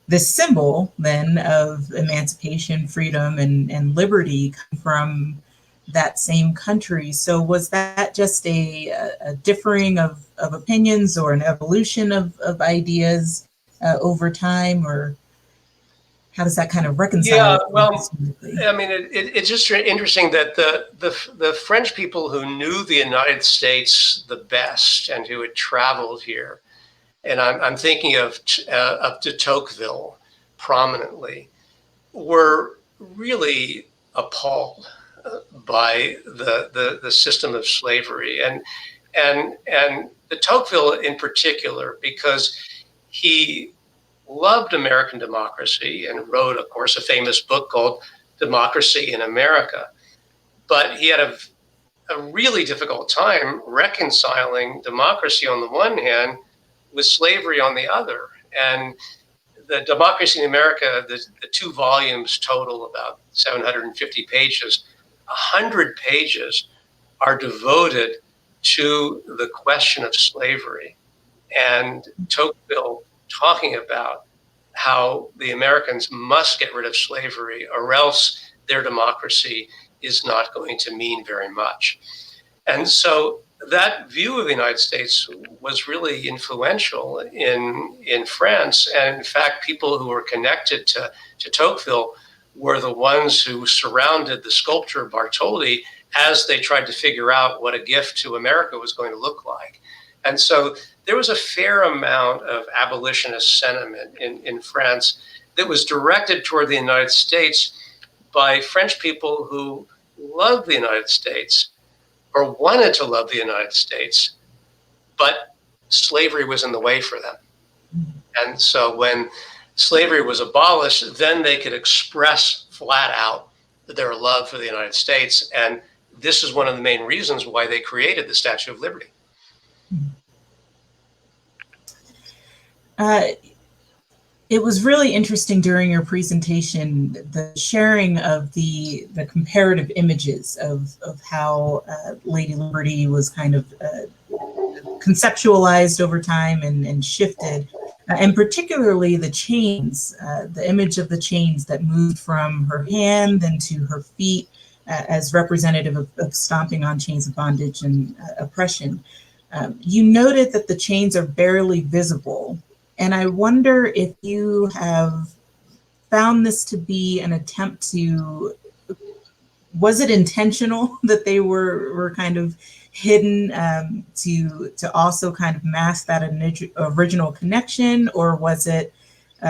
the symbol then of emancipation, freedom, and liberty come from that same country. So was that just a differing of opinions, or an evolution of ideas over time, or how does that kind of reconcile? Yeah, well, I mean, it's just interesting that the French people who knew the United States the best and who had traveled here, and I'm thinking of de Tocqueville prominently, were really appalled by the system of slavery, and de Tocqueville in particular, because he loved American democracy and wrote, of course, a famous book called Democracy in America. But he had a really difficult time reconciling democracy on the one hand with slavery on the other. And the Democracy in America, the 2 volumes total about 750 pages. 100 pages are devoted to the question of slavery. And Tocqueville talking about how the Americans must get rid of slavery, or else their democracy is not going to mean very much. And so that view of the United States was really influential in France. And in fact, people who were connected to Tocqueville were the ones who surrounded the sculptor Bartholdi as they tried to figure out what a gift to America was going to look like. And so there was a fair amount of abolitionist sentiment in France that was directed toward the United States by French people who loved the United States or wanted to love the United States, but slavery was in the way for them. And so when slavery was abolished, then they could express flat out their love for the United States. And this is one of the main reasons why they created the Statue of Liberty. It was really interesting during your presentation, the sharing of the comparative images of how Lady Liberty was kind of conceptualized over time and shifted, and particularly the chains, the image of the chains that moved from her hand then to her feet as representative of stomping on chains of bondage and oppression. You noted that the chains are barely visible. And I wonder if you have found this to be an attempt to, was it intentional that they were kind of hidden to also kind of mask that original connection, or was it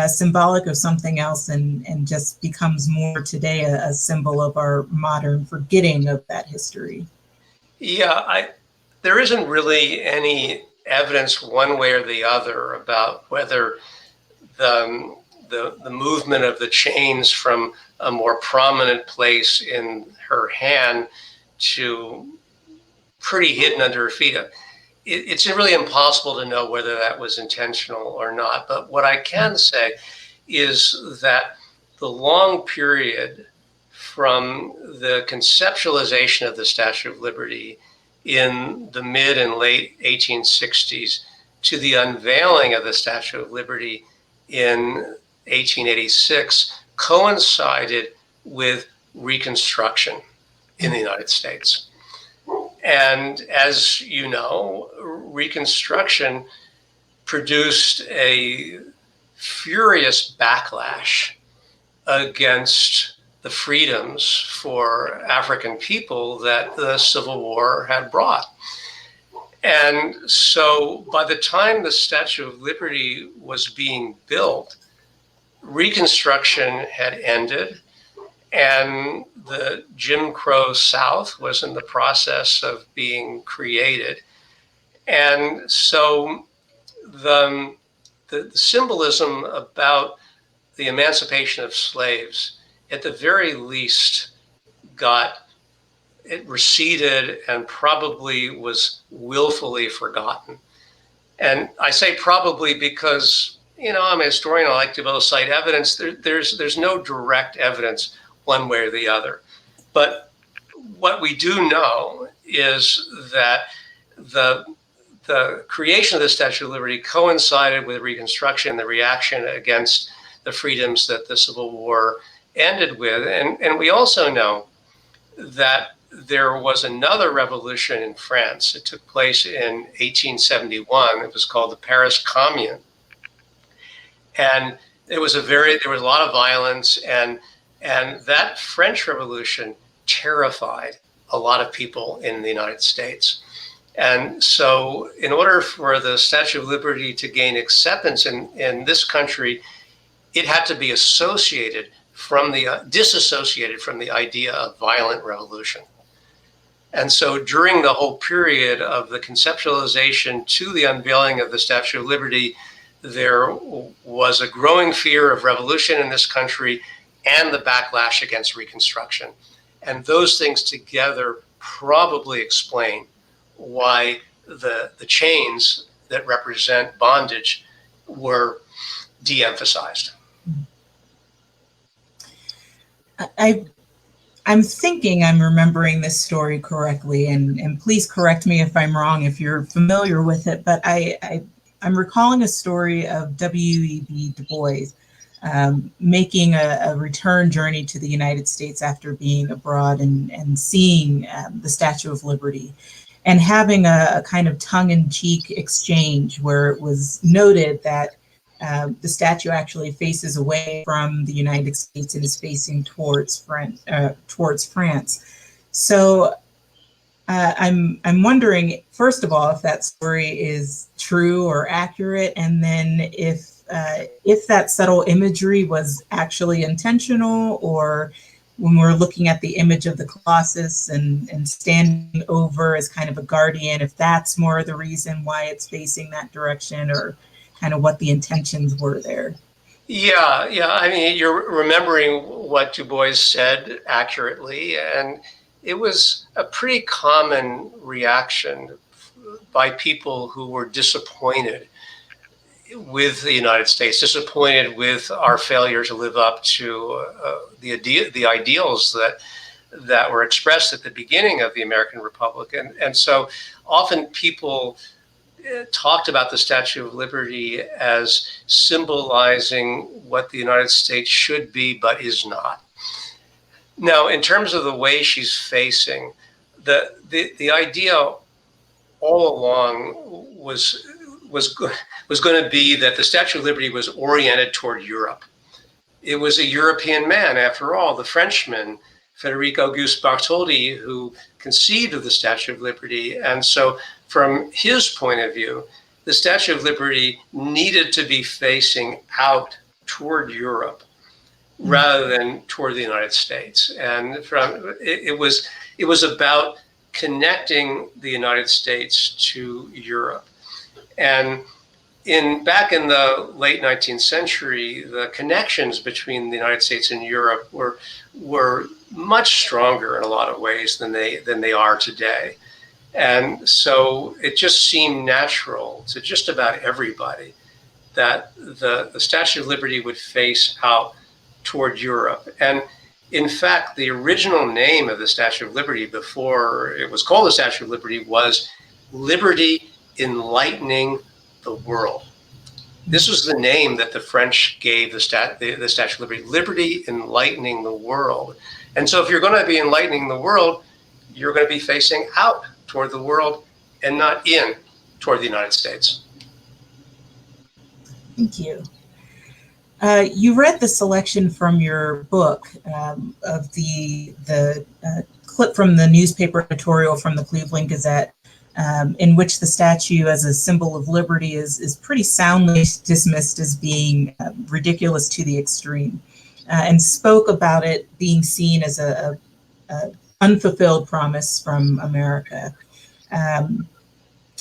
symbolic of something else and just becomes more today a symbol of our modern forgetting of that history? Yeah, there isn't really any evidence one way or the other about whether the movement of the chains from a more prominent place in her hand to pretty hidden under her feet. It's really impossible to know whether that was intentional or not. But what I can say is that the long period from the conceptualization of the Statue of Liberty in the mid and late 1860s to the unveiling of the Statue of Liberty in 1886 coincided with Reconstruction in the United States. And as you know, Reconstruction produced a furious backlash against the freedoms for African people that the Civil War had brought. And so by the time the Statue of Liberty was being built, Reconstruction had ended, and the Jim Crow South was in the process of being created. And so the symbolism about the emancipation of slaves, at the very least, it receded and probably was willfully forgotten. And I say probably because, I'm a historian, I like to be able to cite evidence. There's no direct evidence one way or the other. But what we do know is that the creation of the Statue of Liberty coincided with Reconstruction, the reaction against the freedoms that the Civil War ended with. And we also know that there was another revolution in France. It took place in 1871. It was called the Paris Commune. And there was a lot of violence, and that French Revolution terrified a lot of people in the United States. And so in order for the Statue of Liberty to gain acceptance in this country, it had to be disassociated from the idea of violent revolution. And so during the whole period of the conceptualization to the unveiling of the Statue of Liberty, there was a growing fear of revolution in this country and the backlash against Reconstruction. And those things together probably explain why the chains that represent bondage were de-emphasized. I'm thinking I'm remembering this story correctly, and please correct me if I'm wrong if you're familiar with it, but I'm recalling a story of W.E.B. Du Bois making a return journey to the United States after being abroad and seeing the Statue of Liberty, and having a kind of tongue-in-cheek exchange where it was noted that the statue actually faces away from the United States and is facing towards France. So I'm wondering, first of all, if that story is true or accurate, and then if that subtle imagery was actually intentional, or when we're looking at the image of the Colossus and standing over as kind of a guardian, if that's more the reason why it's facing that direction, or kind of what the intentions were there. Yeah. I mean, you're remembering what Du Bois said accurately, and it was a pretty common reaction by people who were disappointed with the United States, disappointed with our failure to live up to the ideals that were expressed at the beginning of the American Republic. And so often people talked about the Statue of Liberty as symbolizing what the United States should be, but is not. Now, in terms of the way she's facing, the idea all along was going to be that the Statue of Liberty was oriented toward Europe. It was a European man, after all, the Frenchman, Frédéric Auguste Bartholdi, who conceived of the Statue of Liberty. And so from his point of view, the Statue of Liberty needed to be facing out toward Europe rather than toward the United States. And it was about connecting the United States to Europe. And back in the late 19th century, the connections between the United States and Europe were much stronger in a lot of ways than they are today. And so it just seemed natural to just about everybody that the Statue of Liberty would face out toward Europe. And in fact, the original name of the Statue of Liberty before it was called the Statue of Liberty was Liberty Enlightening the World. This was the name that the French gave the Statue of Liberty, Liberty Enlightening the World. And so if you're going to be enlightening the world, you're going to be facing out toward the world and not in toward the United States. Thank you. You read the selection from your book of the clip from the newspaper editorial from the Cleveland Gazette, in which the statue as a symbol of liberty is pretty soundly dismissed as being ridiculous to the extreme, and spoke about it being seen as a unfulfilled promise from America.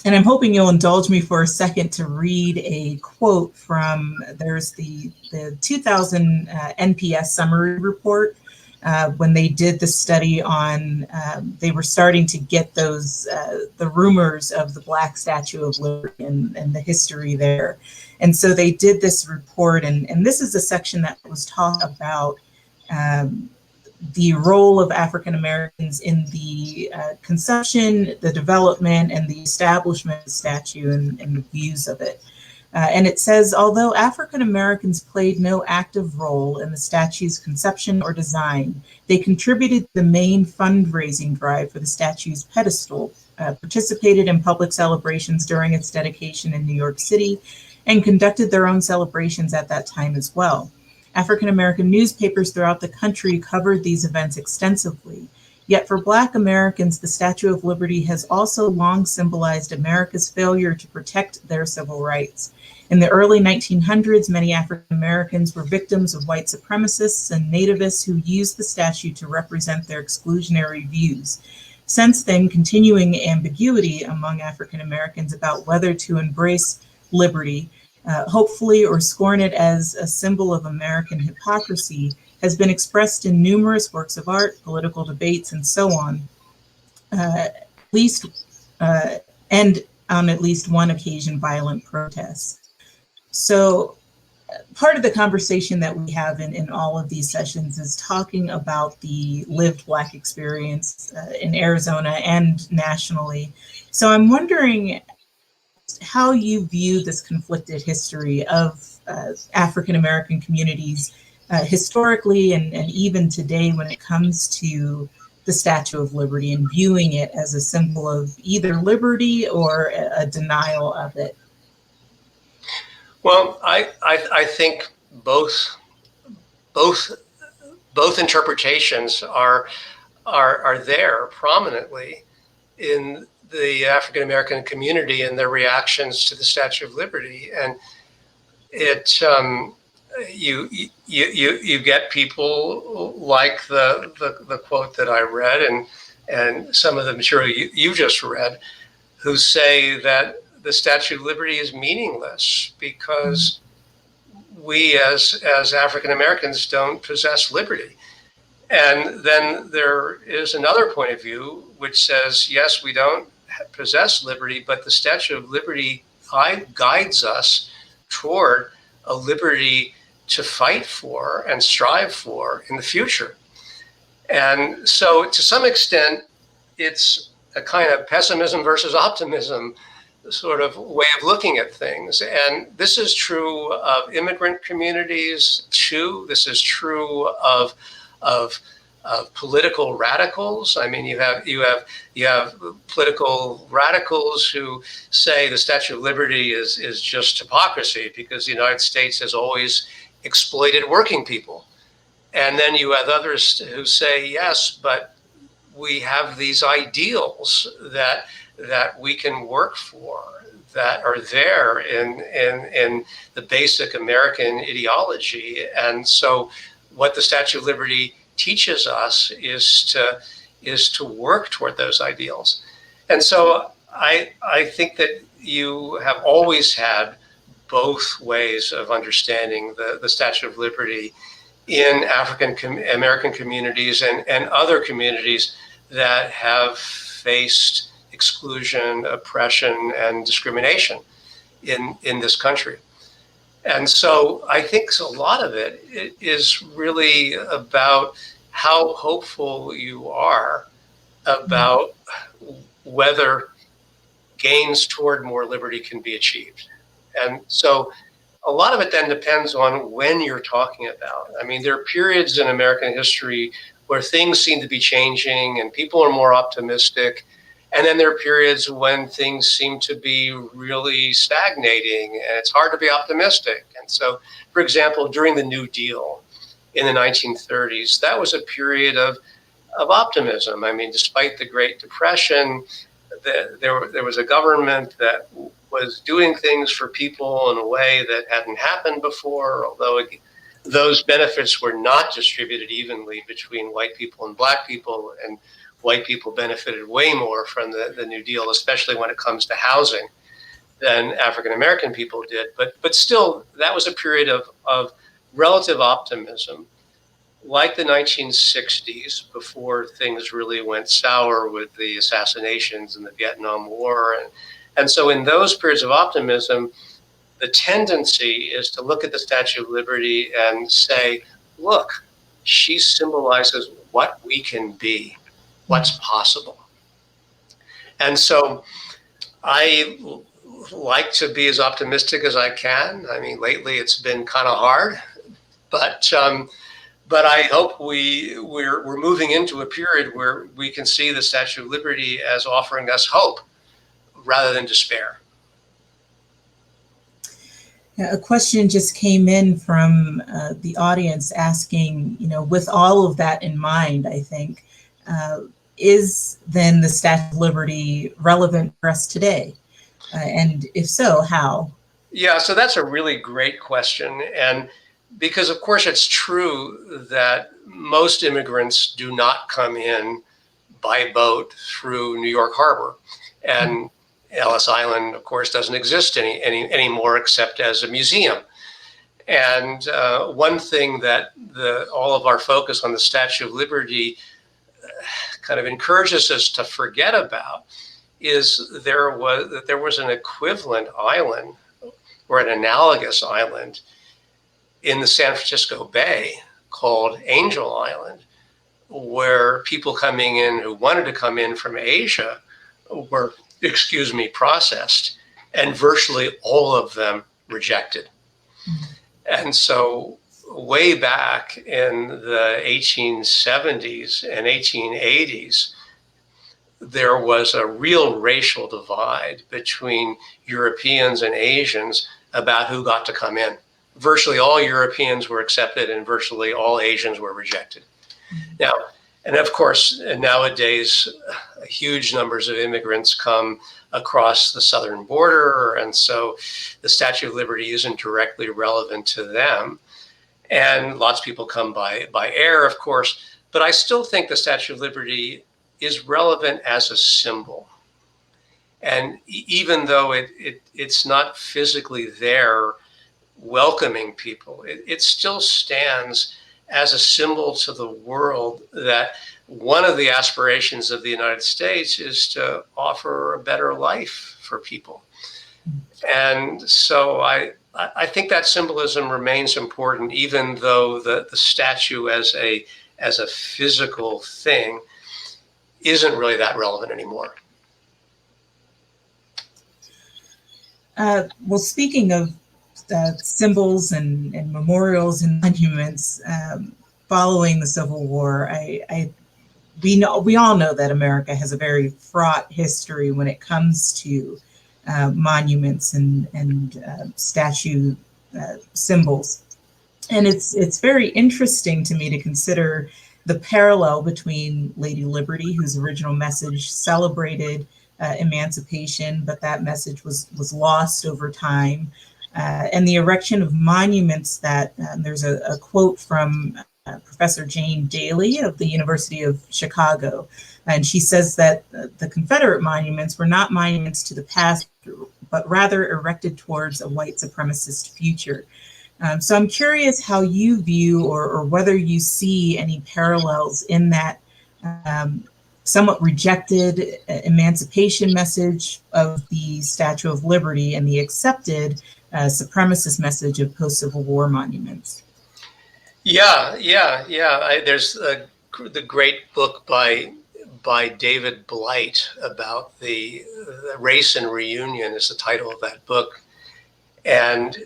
And I'm hoping you'll indulge me for a second to read a quote from, there's the 2000 NPS summary report. When they did the study on, they were starting to get those, the rumors of the Black Statue of Liberty and the history there. And so they did this report, and this is a section that was taught about the role of African Americans in the conception, the development, and the establishment of the statue and the views of it. And it says, although African Americans played no active role in the statue's conception or design, they contributed to the main fundraising drive for the statue's pedestal, participated in public celebrations during its dedication in New York City, and conducted their own celebrations at that time as well. African American newspapers throughout the country covered these events extensively. Yet for Black Americans, the Statue of Liberty has also long symbolized America's failure to protect their civil rights. In the early 1900s, many African Americans were victims of white supremacists and nativists who used the statue to represent their exclusionary views. Since then, continuing ambiguity among African Americans about whether to embrace liberty, hopefully, or scorn it as a symbol of American hypocrisy, has been expressed in numerous works of art, political debates, and so on, and on at least one occasion, violent protests. So part of the conversation that we have in all of these sessions is talking about the lived Black experience in Arizona and nationally. So I'm wondering how you view this conflicted history of African-American communities historically and even today when it comes to the Statue of Liberty and viewing it as a symbol of either liberty or a denial of it. Well, I think both interpretations are there prominently in the African American community and their reactions to the Statue of Liberty, and it you get people like the quote that I read and some of the material you just read, who say that the Statue of Liberty is meaningless because we as African Americans don't possess liberty. And then there is another point of view which says, yes, we don't possess liberty, but the Statue of Liberty guides us toward a liberty to fight for and strive for in the future. And so to some extent, it's a kind of pessimism versus optimism sort of way of looking at things. And this is true of immigrant communities too. This is true of political radicals. I mean, you have political radicals who say the Statue of Liberty is just hypocrisy because the United States has always exploited working people. And then you have others who say, yes, but we have these ideals that we can work for, that are there in the basic American ideology. And so what the Statue of Liberty teaches us is to work toward those ideals. And so I think that you have always had both ways of understanding the Statue of Liberty in African American communities and other communities that have faced exclusion, oppression, and discrimination in this country. And so I think a lot of it is really about how hopeful you are about whether gains toward more liberty can be achieved. And so a lot of it then depends on when you're talking about. I mean, there are periods in American history where things seem to be changing and people are more optimistic. And then there are periods when things seem to be really stagnating and it's hard to be optimistic. And so, for example, during the New Deal in the 1930s, that was a period of optimism. I mean, despite the Great Depression, there was a government that was doing things for people in a way that hadn't happened before, although those benefits were not distributed evenly between white people and black people, and white people benefited way more from the New Deal, especially when it comes to housing, than African American people did. But still, that was a period of relative optimism, like the 1960s, before things really went sour with the assassinations and the Vietnam War. And so in those periods of optimism, the tendency is to look at the Statue of Liberty and say, look, she symbolizes what we can be, what's possible. And so I like to be as optimistic as I can. I mean, lately it's been kind of hard, but I hope we're moving into a period where we can see the Statue of Liberty as offering us hope rather than despair. A question just came in from the audience asking, with all of that in mind, I think, is then the Statue of Liberty relevant for us today? And if so, how? Yeah, so that's a really great question. And because, of course, it's true that most immigrants do not come in by boat through New York Harbor. And Ellis Island, of course, doesn't exist anymore except as a museum. And one thing that all of our focus on the Statue of Liberty kind of encourages us to forget about is there was an equivalent island or an analogous island in the San Francisco Bay called Angel Island, where people coming in who wanted to come in from Asia were, processed, and virtually all of them rejected. And so way back in the 1870s and 1880s, there was a real racial divide between Europeans and Asians about who got to come in. Virtually all Europeans were accepted and virtually all Asians were rejected. Now, and of course, nowadays, huge numbers of immigrants come across the southern border, and so the Statue of Liberty isn't directly relevant to them. And lots of people come by air, of course, but I still think the Statue of Liberty is relevant as a symbol. And even though it's not physically there welcoming people, it still stands as a symbol to the world that one of the aspirations of the United States is to offer a better life for people. And so I think that symbolism remains important, even though the statue as a physical thing isn't really that relevant anymore. Well, speaking of symbols and memorials and monuments, following the Civil War, we all know that America has a very fraught history when it comes to monuments and statue symbols, and it's very interesting to me to consider the parallel between Lady Liberty, whose original message celebrated emancipation, but that message was lost over time, and the erection of monuments that there's a quote from Professor Jane Daly of the University of Chicago, and she says that the Confederate monuments were not monuments to the past, but rather erected towards a white supremacist future. So I'm curious how you view or whether you see any parallels in that somewhat rejected emancipation message of the Statue of Liberty and the accepted supremacist message of post-Civil War monuments. Yeah. There's the great book by David Blight about the Race and Reunion is the title of that book. And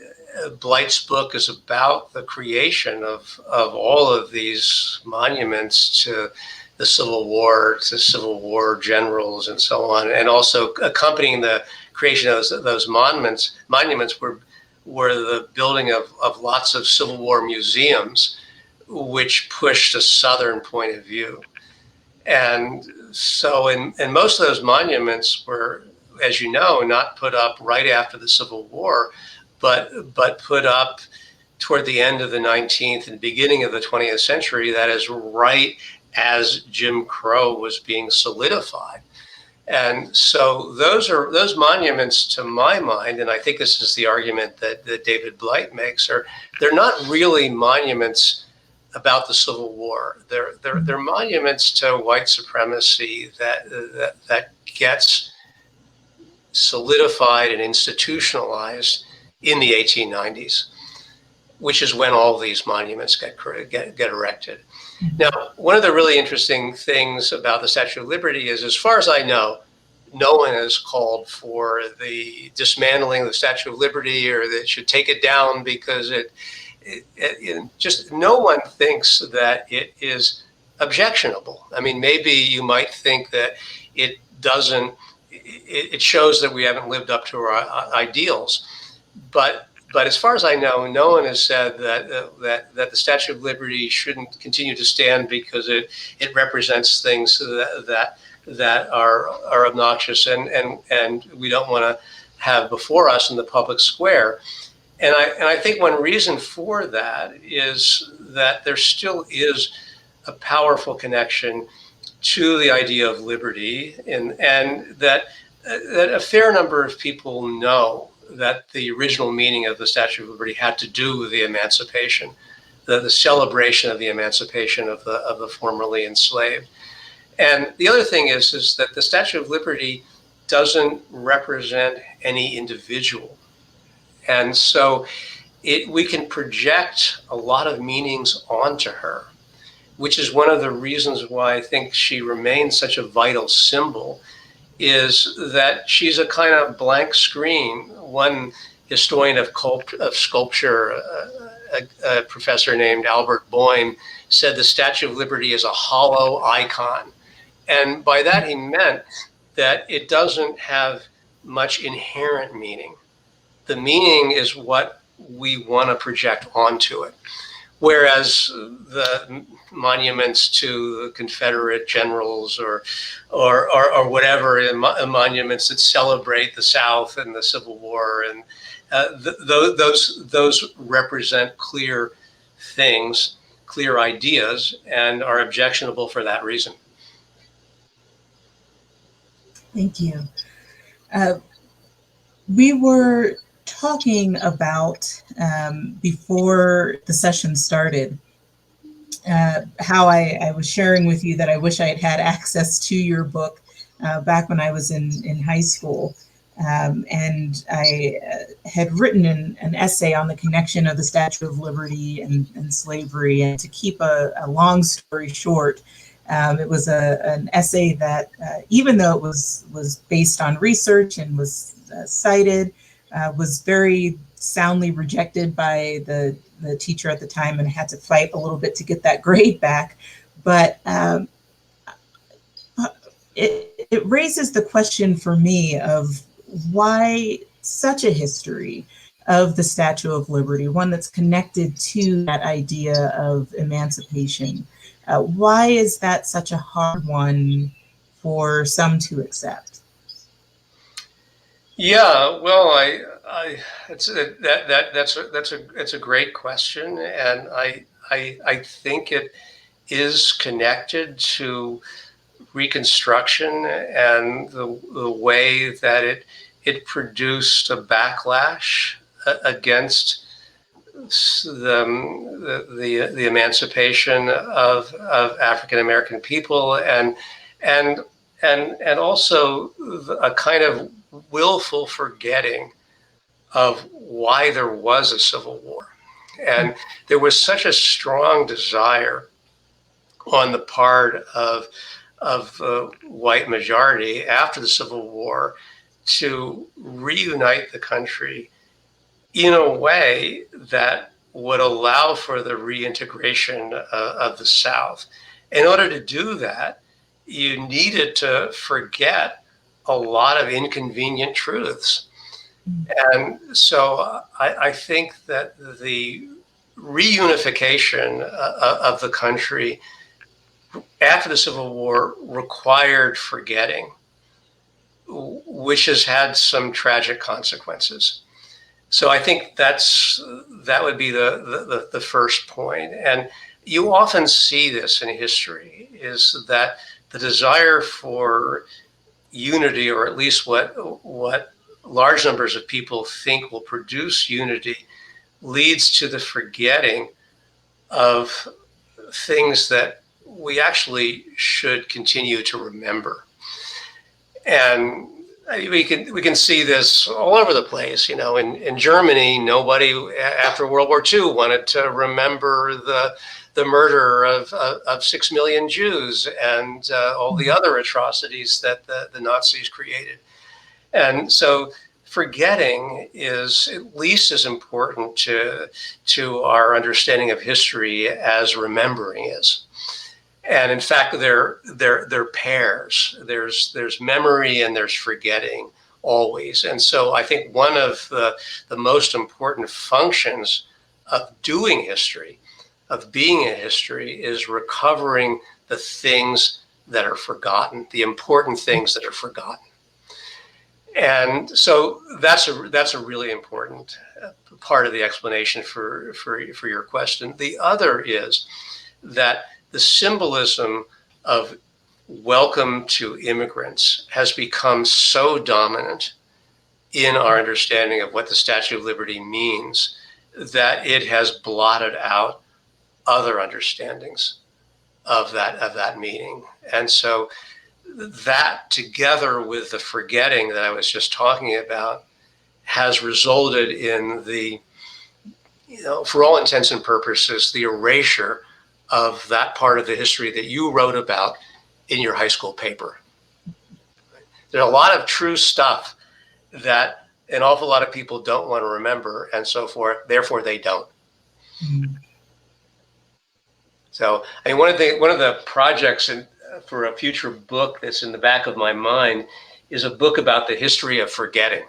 Blight's book is about the creation of all of these monuments to the Civil War, to Civil War generals and so on. And also accompanying the creation of those monuments were the building of lots of Civil War museums, which pushed a Southern point of view. And so, and most of those monuments were, as you know, not put up right after the Civil War, but put up toward the end of the 19th and beginning of the 20th century. That is right as Jim Crow was being solidified. And so those monuments, to my mind, and I think this is the argument that David Blight makes, they're not really monuments about the Civil War. They're monuments to white supremacy that gets solidified and institutionalized in the 1890s, which is when all these monuments get erected. Now, one of the really interesting things about the Statue of Liberty is, as far as I know, no one has called for the dismantling of the Statue of Liberty, or that it should take it down, because it just, no one thinks that it is objectionable. I mean, maybe you might think that it shows that we haven't lived up to our ideals, but as far as I know, no one has said that the Statue of Liberty shouldn't continue to stand because it represents things that are obnoxious and we don't want to have before us in the public square. And I think one reason for that is that there still is a powerful connection to the idea of liberty, and that a fair number of people know that the original meaning of the Statue of Liberty had to do with the emancipation, the celebration of the emancipation of the formerly enslaved. And the other thing is that the Statue of Liberty doesn't represent any individual. And so we can project a lot of meanings onto her, which is one of the reasons why I think she remains such a vital symbol, is that she's a kind of blank screen. One historian of sculpture, a professor named Albert Boehm, said the Statue of Liberty is a hollow icon. And by that he meant that it doesn't have much inherent meaning. The meaning is what we want to project onto it. Whereas the monuments to the Confederate generals or whatever, monuments that celebrate the South and the Civil War, and those represent clear things, clear ideas, and are objectionable for that reason. Thank you. We were talking about, before the session started, how I was sharing with you that I wish I had had access to your book back when I was in high school. And I had written an essay on the connection of the Statue of Liberty and slavery. And to keep a long story short, it was an essay that, even though it was based on research and was cited, was very soundly rejected by the teacher at the time, and had to fight a little bit to get that grade back. But it raises the question for me of why such a history of the Statue of Liberty, one that's connected to that idea of emancipation. Why is that such a hard one for some to accept? Yeah, well, that's a great question, and I think it is connected to Reconstruction and the way that it produced a backlash against the emancipation of African American people, and also a kind of willful forgetting of why there was a Civil War. And there was such a strong desire on the part of the white majority after the Civil War to reunite the country in a way that would allow for the reintegration of the South. In order to do that, you needed to forget a lot of inconvenient truths. And so I think that the reunification of the country after the Civil War required forgetting, which has had some tragic consequences. So I think that would be the first point. And you often see this in history, is that the desire for unity, or at least what large numbers of people think will produce unity, leads to the forgetting of things that we actually should continue to remember. And we can see this all over the place. You know, in Germany, nobody after World War II wanted to remember the murder of 6 million Jews and all the other atrocities that the Nazis created. And so forgetting is at least as important to our understanding of history as remembering is. And in fact, they're pairs. There's memory and there's forgetting always. And so I think one of the most important functions of doing history, of being in history, is recovering the things that are forgotten, the important things that are forgotten. And so that's a really important part of the explanation for your question. The other is that the symbolism of welcome to immigrants has become so dominant in our understanding of what the Statue of Liberty means that it has blotted out other understandings of that meaning. And so that, together with the forgetting that I was just talking about, has resulted in the, for all intents and purposes, the erasure of that part of the history that you wrote about in your high school paper. There's a lot of true stuff that an awful lot of people don't want to remember, and so forth. Therefore, they don't. Mm-hmm. So, I mean, one of the projects for a future book that's in the back of my mind is a book about the history of forgetting.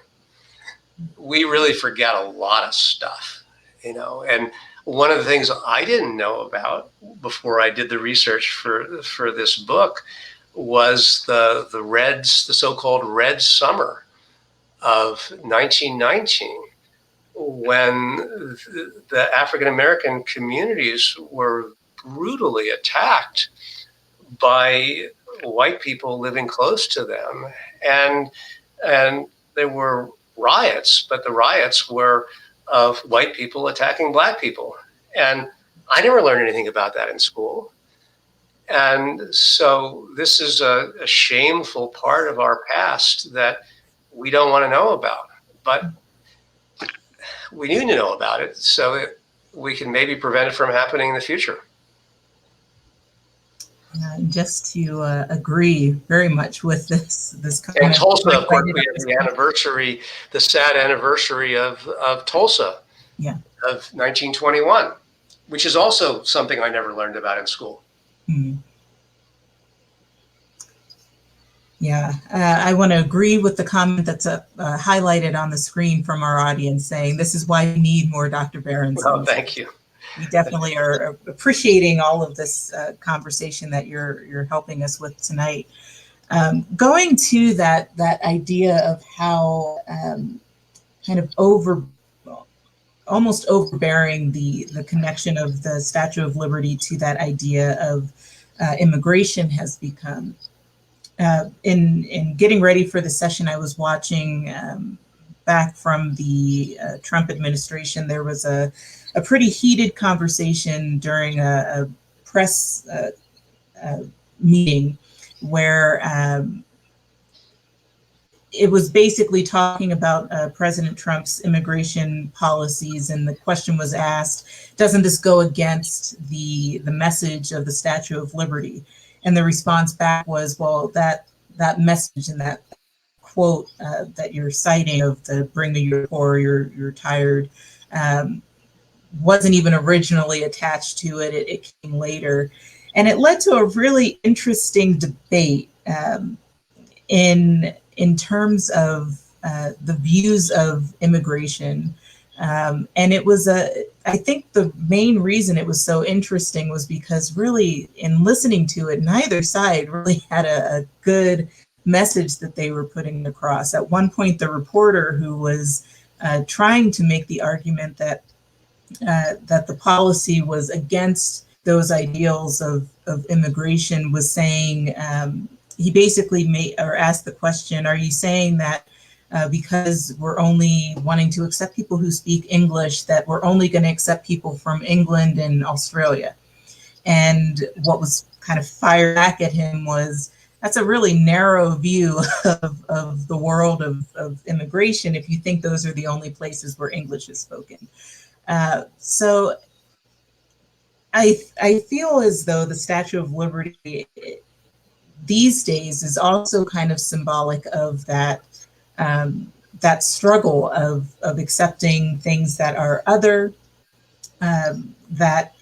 We really forget a lot of stuff, and one of the things I didn't know about before I did the research for this book was the so-called Red Summer of 1919, when the African American communities were brutally attacked by white people living close to them, and there were riots, but the riots were of white people attacking black people. And I never learned anything about that in school. And so this is a shameful part of our past that we don't want to know about. But we need to know about it so that we can maybe prevent it from happening in the future. Just to agree very much with this comment. And Tulsa, of course, we have the anniversary, the sad anniversary of Tulsa, of 1921, which is also something I never learned about in school. Yeah, I want to agree with the comment that's highlighted on the screen from our audience saying this is why we need more Dr. Berenson. Oh, thank you. We definitely are appreciating all of this conversation that you're helping us with tonight. Going to that idea of how kind of almost overbearing the connection of the Statue of Liberty to that idea of immigration has become. In getting ready for the session, I was watching back from the Trump administration. There was a pretty heated conversation during a press meeting where it was basically talking about President Trump's immigration policies, and the question was asked, doesn't this go against the message of the Statue of Liberty? And the response back was, well, that message and that quote that you're citing of the bring me your poor, you're tired, wasn't even originally attached to it. It came later. And it led to a really interesting debate in terms of the views of immigration. And it was I think the main reason it was so interesting was because really in listening to it, neither side really had a good message that they were putting across. At one point, the reporter who was trying to make the argument that the policy was against those ideals of immigration was saying, he basically asked the question, are you saying that because we're only wanting to accept people who speak English, that we're only going to accept people from England and Australia? And what was kind of fired back at him was, that's a really narrow view of the world of immigration if you think those are the only places where English is spoken. So I feel as though the Statue of Liberty these days is also kind of symbolic of that that struggle of accepting things that are other, that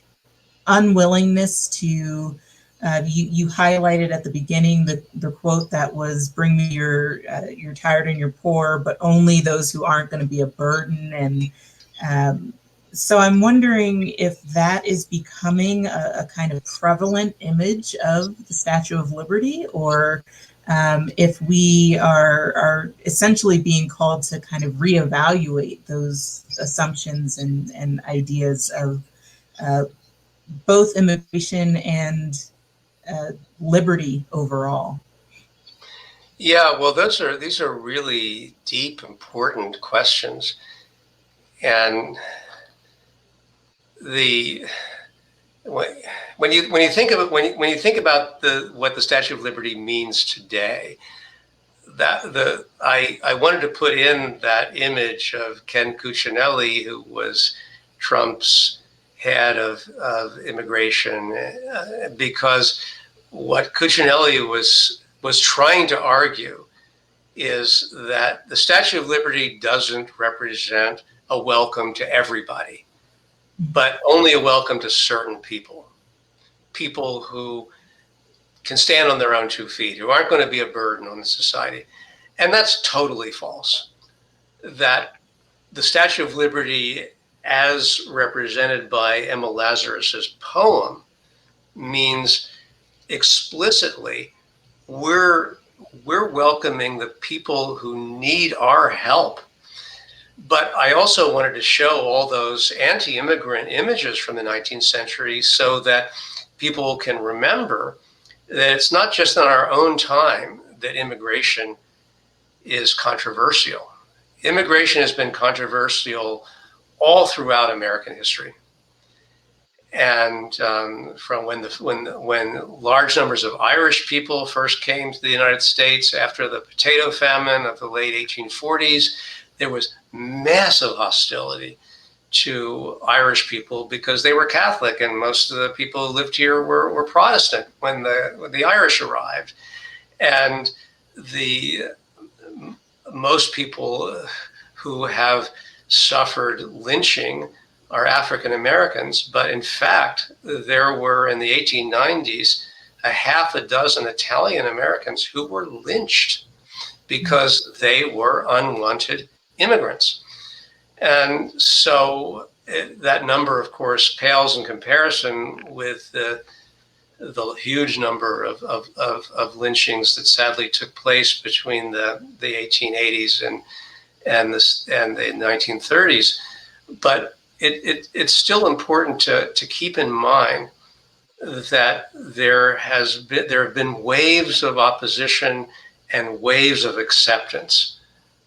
unwillingness to, you highlighted at the beginning the quote that was, bring me you're tired and you're poor, but only those who aren't going to be a burden. And so I'm wondering if that is becoming a kind of prevalent image of the Statue of Liberty, or if we are essentially being called to kind of reevaluate those assumptions and ideas of both immigration and liberty overall. Yeah, well, these are really deep, important questions, and when you think about what the Statue of Liberty means today, I wanted to put in that image of Ken Cuccinelli, who was Trump's head of immigration, because what Cuccinelli was trying to argue is that the Statue of Liberty doesn't represent a welcome to everybody, but only a welcome to certain people who can stand on their own 2 feet, who aren't going to be a burden on the society. And that's totally false. That the Statue of Liberty, as represented by Emma Lazarus's poem, means explicitly we're welcoming the people who need our help. But I also wanted to show all those anti-immigrant images from the 19th century so that people can remember that it's not just in our own time that immigration is controversial. Immigration has been controversial all throughout American history. And from when large numbers of Irish people first came to the United States after the potato famine of the late 1840s, there was massive hostility to Irish people because they were Catholic, and most of the people who lived here were Protestant when the Irish arrived. And most people who have suffered lynching are African Americans, but in fact, there were in the 1890s a half a dozen Italian Americans who were lynched because they were unwanted immigrants. And so that number, of course, pales in comparison with the huge number of lynchings that sadly took place between the 1880s and the 1930s. But it's still important to keep in mind that there have been waves of opposition and waves of acceptance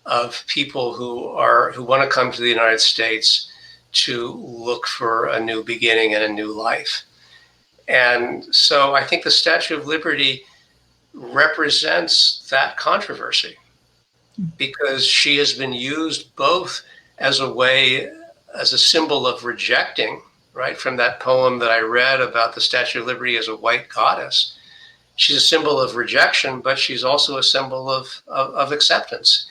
of people who want to come to the United States to look for a new beginning and a new life. And so I think the Statue of Liberty represents that controversy because she has been used both as a symbol of rejecting, right, from that poem that I read about the Statue of Liberty as a white goddess. She's a symbol of rejection, but she's also a symbol of acceptance.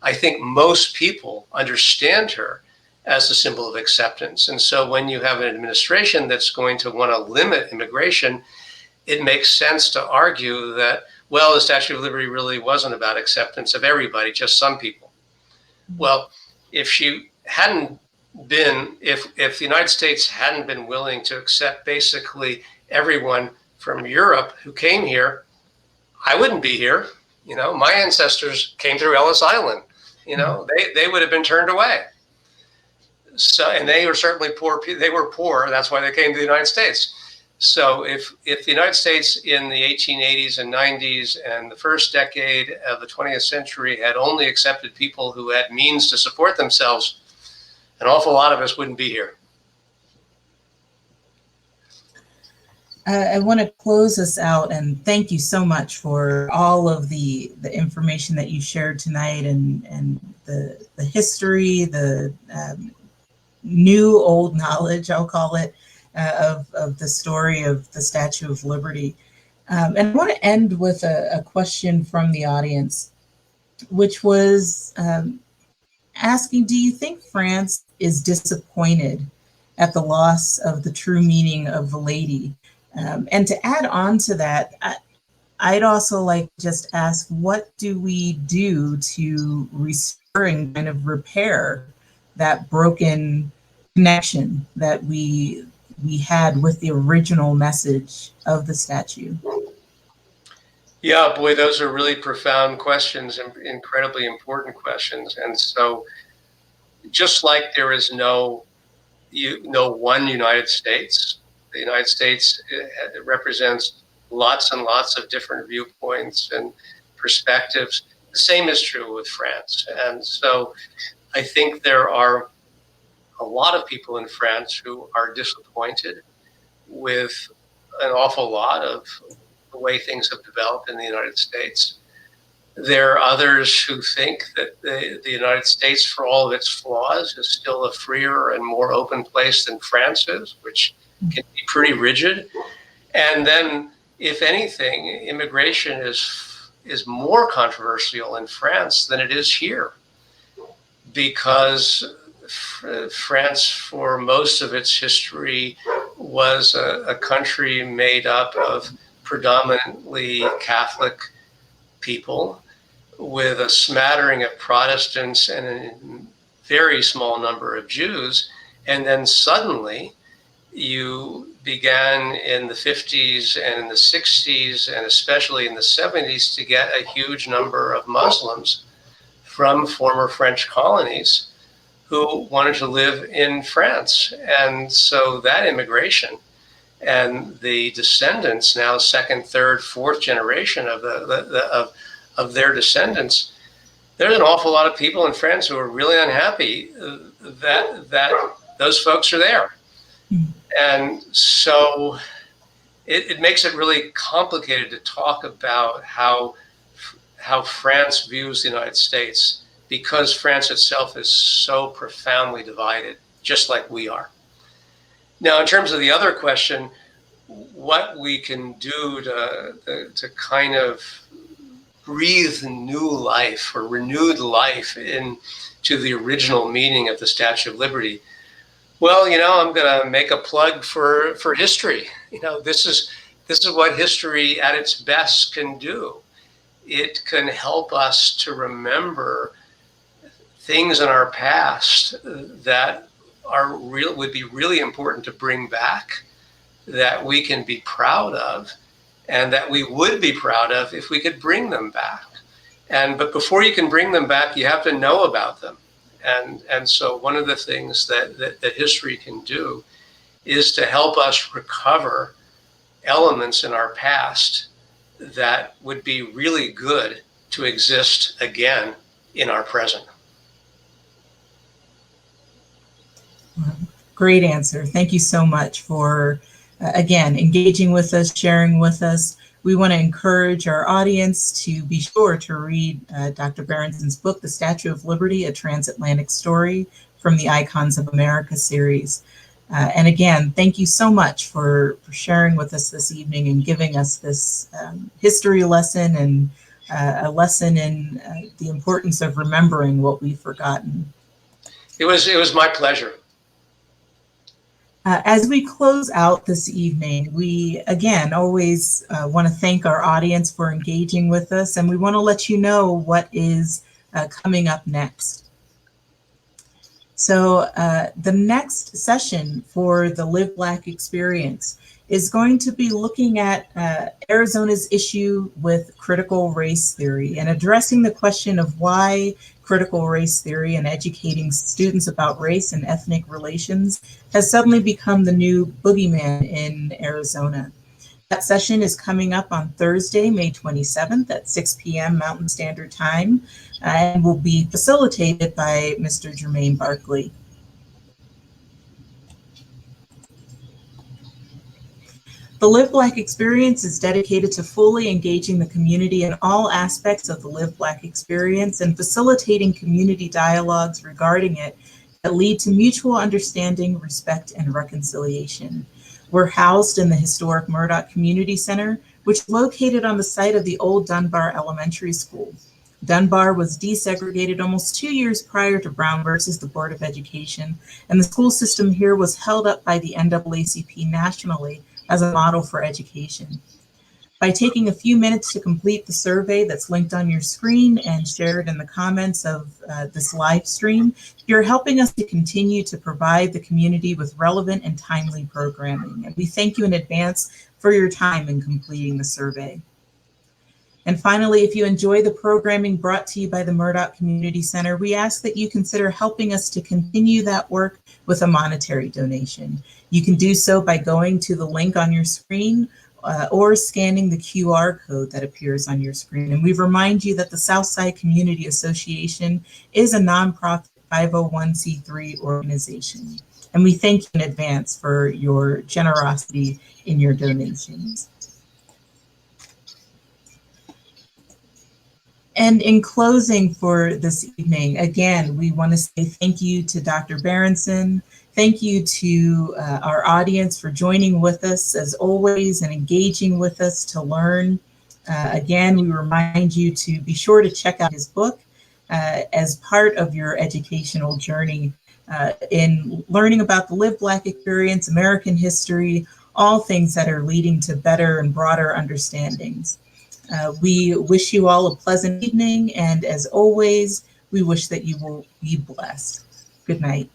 I think most people understand her as a symbol of acceptance. And so when you have an administration that's going to want to limit immigration, it makes sense to argue that, well, the Statue of Liberty really wasn't about acceptance of everybody, just some people. Well, if the United States hadn't been willing to accept basically everyone from Europe who came here, I wouldn't be here. You know, my ancestors came through Ellis Island. You know, they would have been turned away. So, and they were certainly poor. They were poor. That's why they came to the United States. So if the United States in the 1880s and 90s and the first decade of the 20th century had only accepted people who had means to support themselves, an awful lot of us wouldn't be here. I want to close us out and thank you so much for all of the information that you shared tonight and the history, the new old knowledge, I'll call it, of the story of the Statue of Liberty. And I want to end with a question from the audience, which was asking, do you think France is disappointed at the loss of the true meaning of the lady? And to add on to that, I'd also like to just ask, what do we do to restore and kind of repair that broken connection that we had with the original message of the statue? Yeah, boy, those are really profound questions and incredibly important questions. And so just like there is no one United States, the United States represents lots and lots of different viewpoints and perspectives. The same is true with France. And so I think there are a lot of people in France who are disappointed with an awful lot of the way things have developed in the United States. There are others who think that the United States, for all of its flaws, is still a freer and more open place than France is, which can be pretty rigid. And then, if anything, immigration is more controversial in France than it is here, because France, for most of its history, was a country made up of predominantly Catholic people with a smattering of Protestants and a very small number of Jews. And then suddenly you began in the 50s and in the 60s and especially in the 70s to get a huge number of Muslims from former French colonies who wanted to live in France. And so that immigration and the descendants, now second, third, fourth generation of their descendants, there's an awful lot of people in France who are really unhappy that those folks are there. And so it makes it really complicated to talk about how France views the United States, because France itself is so profoundly divided, just like we are. Now, in terms of the other question, what we can do to kind of breathe new life or renewed life into the original meaning of the Statue of Liberty. Well, I'm going to make a plug for history. This is what history at its best can do. It can help us to remember things in our past that would be really important to bring back, that we can be proud of, and that we would be proud of if we could bring them back. But before you can bring them back, you have to know about them. And so one of the things that history can do is to help us recover elements in our past that would be really good to exist again in our present. Great answer. Thank you so much for, again, engaging with us, sharing with us. We want to encourage our audience to be sure to read Dr. Berenson's book, The Statue of Liberty, A Transatlantic Story, from the Icons of America series. And again, thank you so much for sharing with us this evening and giving us this history lesson and a lesson in the importance of remembering what we've forgotten. It was my pleasure. As we close out this evening, we, again, always want to thank our audience for engaging with us, and we want to let you know what is coming up next. So the next session for the Live Black Experience is going to be looking at Arizona's issue with critical race theory and addressing the question of why critical race theory and educating students about race and ethnic relations has suddenly become the new boogeyman in Arizona. That session is coming up on Thursday, May 27th at 6 p.m. Mountain Standard Time and will be facilitated by Mr. Jermaine Barkley. The Live Black Experience is dedicated to fully engaging the community in all aspects of the Live Black experience and facilitating community dialogues regarding it that lead to mutual understanding, respect, and reconciliation. We're housed in the historic Murdoch Community Center, which is located on the site of the old Dunbar Elementary School. Dunbar was desegregated almost 2 years prior to Brown versus the Board of Education, and the school system here was held up by the NAACP nationally as a model for education. By taking a few minutes to complete the survey that's linked on your screen and shared in the comments of this live stream, you're helping us to continue to provide the community with relevant and timely programming. And we thank you in advance for your time in completing the survey. And finally, if you enjoy the programming brought to you by the Murdoch Community Center, we ask that you consider helping us to continue that work with a monetary donation. You can do so by going to the link on your screen or scanning the QR code that appears on your screen. And we remind you that the Southside Community Association is a nonprofit 501c3 organization. And we thank you in advance for your generosity in your donations. And in closing for this evening, again, we want to say thank you to Dr. Berenson. Thank you to our audience for joining with us as always and engaging with us to learn. Again, we remind you to be sure to check out his book as part of your educational journey in learning about the Live Black experience, American history, all things that are leading to better and broader understandings. We wish you all a pleasant evening, and as always, we wish that you will be blessed. Good night.